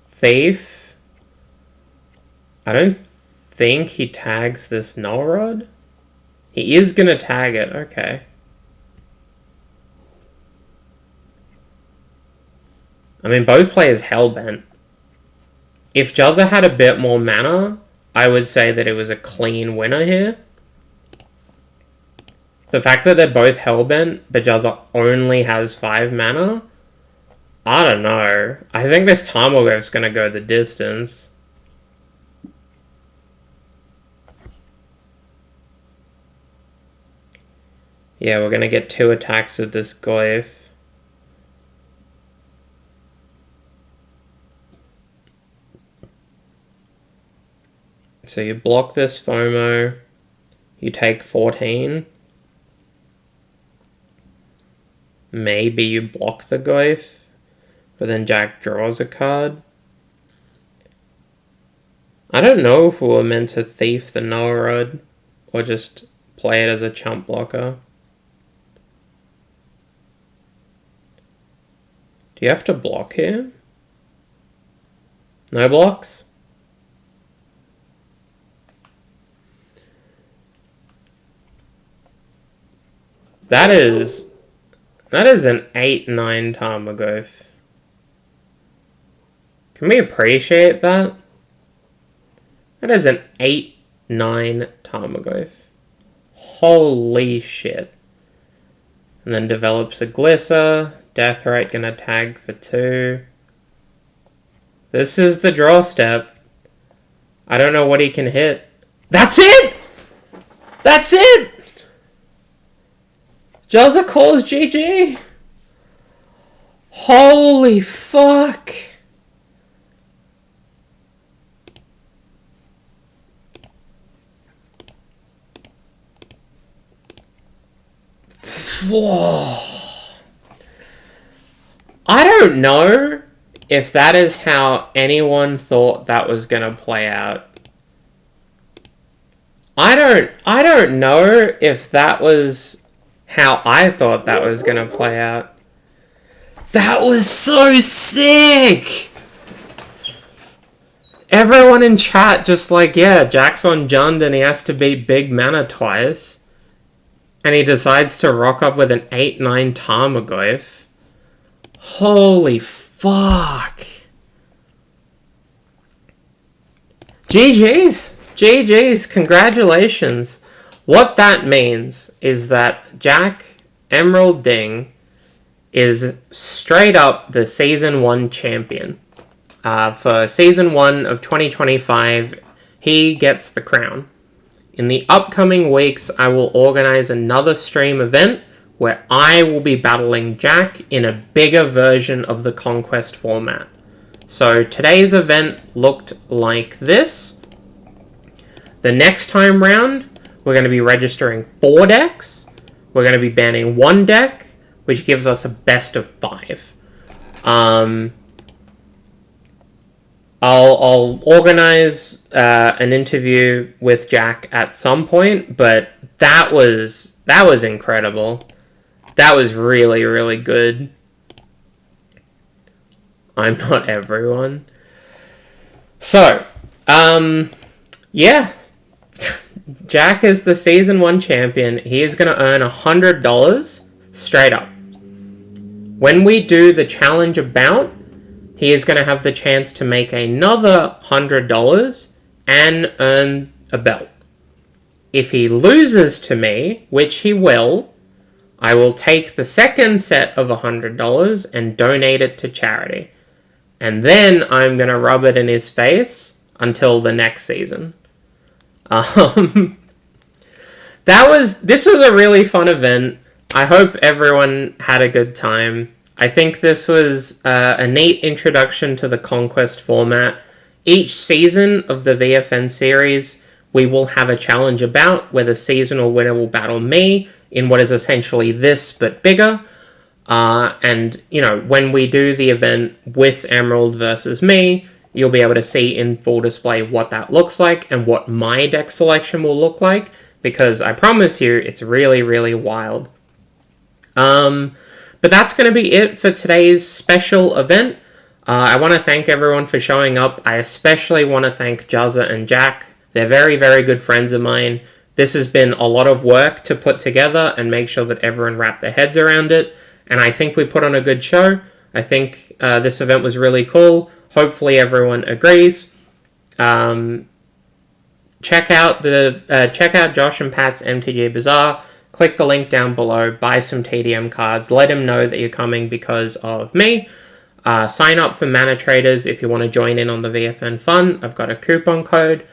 Thief. I don't think he tags this Null Rod. He is gonna tag it, okay. I mean, both players hellbent. If Juzza had a bit more mana, I would say that it was a clean winner here. The fact that they're both hellbent, but Juzza only has 5 mana, I don't know. I think this Tarmogoyf's gonna go the distance. Yeah, we're gonna get 2 attacks with this Goyf. So you block this FOMO, you take 14. Maybe you block the Goif, but then Jack draws a card. I don't know if we were meant to thief the Noah Rod or just play it as a chump blocker. Do you have to block here? No blocks? That is an 8-9 Tarmogoyf. Can we appreciate that? That is an 8-9 Tarmogoyf. Holy shit. And then develops a Glisser. Deathrite gonna tag for 2. This is the draw step. I don't know what he can hit. That's it! That's it! Juzza calls GG. Holy fuck. Whoa. I don't know if that is how anyone thought that was gonna play out. I don't know if that was how I thought that was gonna play out. That was so sick! Everyone in chat just like, yeah, Jack's on Jund and he has to beat Big Mana twice. And he decides to rock up with an 8-9 Tarmogoyf. Holy fuck. GG's. GG's. Congratulations. What that means is that Jack Emerald Ding is straight up the Season 1 champion. For Season 1 of 2025, he gets the crown. In the upcoming weeks, I will organize another stream event where I will be battling Jack in a bigger version of the Conquest format. So today's event looked like this. The next time round, we're going to be registering 4 decks. We're going to be banning 1 deck, which gives us a best of 5. I'll organize an interview with Jack at some point, but that was incredible. That was really, really good. I'm not everyone. So, yeah. Jack is the Season 1 champion. He is going to earn $100 straight up. When we do the challenge bout, he is going to have the chance to make another $100 and earn a belt. If he loses to me, which he will, I will take the second set of $100 and donate it to charity. And then I'm going to rub it in his face until the next season. This was a really fun event. I hope everyone had a good time. I think this was a neat introduction to the Conquest format. Each season of the VFN series, we will have a challenge about where the seasonal winner will battle me in what is essentially this, but bigger. And, you know, when we do the event with Emerald versus me, you'll be able to see in full display what that looks like and what my deck selection will look like, because I promise you, it's really, really wild. But that's going to be it for today's special event. I want to thank everyone for showing up. I especially want to thank Juzza and Jack. They're very, very good friends of mine. This has been a lot of work to put together and make sure that everyone wrapped their heads around it. And I think we put on a good show. I think this event was really cool. Hopefully everyone agrees. Check out Josh and Pat's MTG Bazaar. Click the link down below. Buy some TDM cards. Let them know that you're coming because of me. Sign up for Mana Traders if you want to join in on the VFN fun. I've got a coupon code.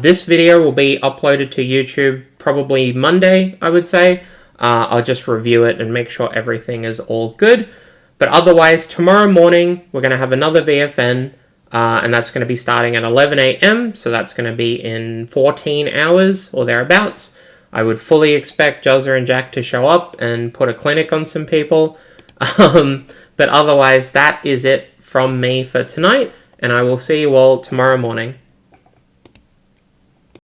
This video will be uploaded to YouTube probably Monday, I would say. I'll just review it and make sure everything is all good. But otherwise, tomorrow morning, we're going to have another VFN. and that's going to be starting at 11 a.m., so that's going to be in 14 hours or thereabouts. I would fully expect Juzza and Jack to show up and put a clinic on some people. But otherwise, that is it from me for tonight, and I will see you all tomorrow morning.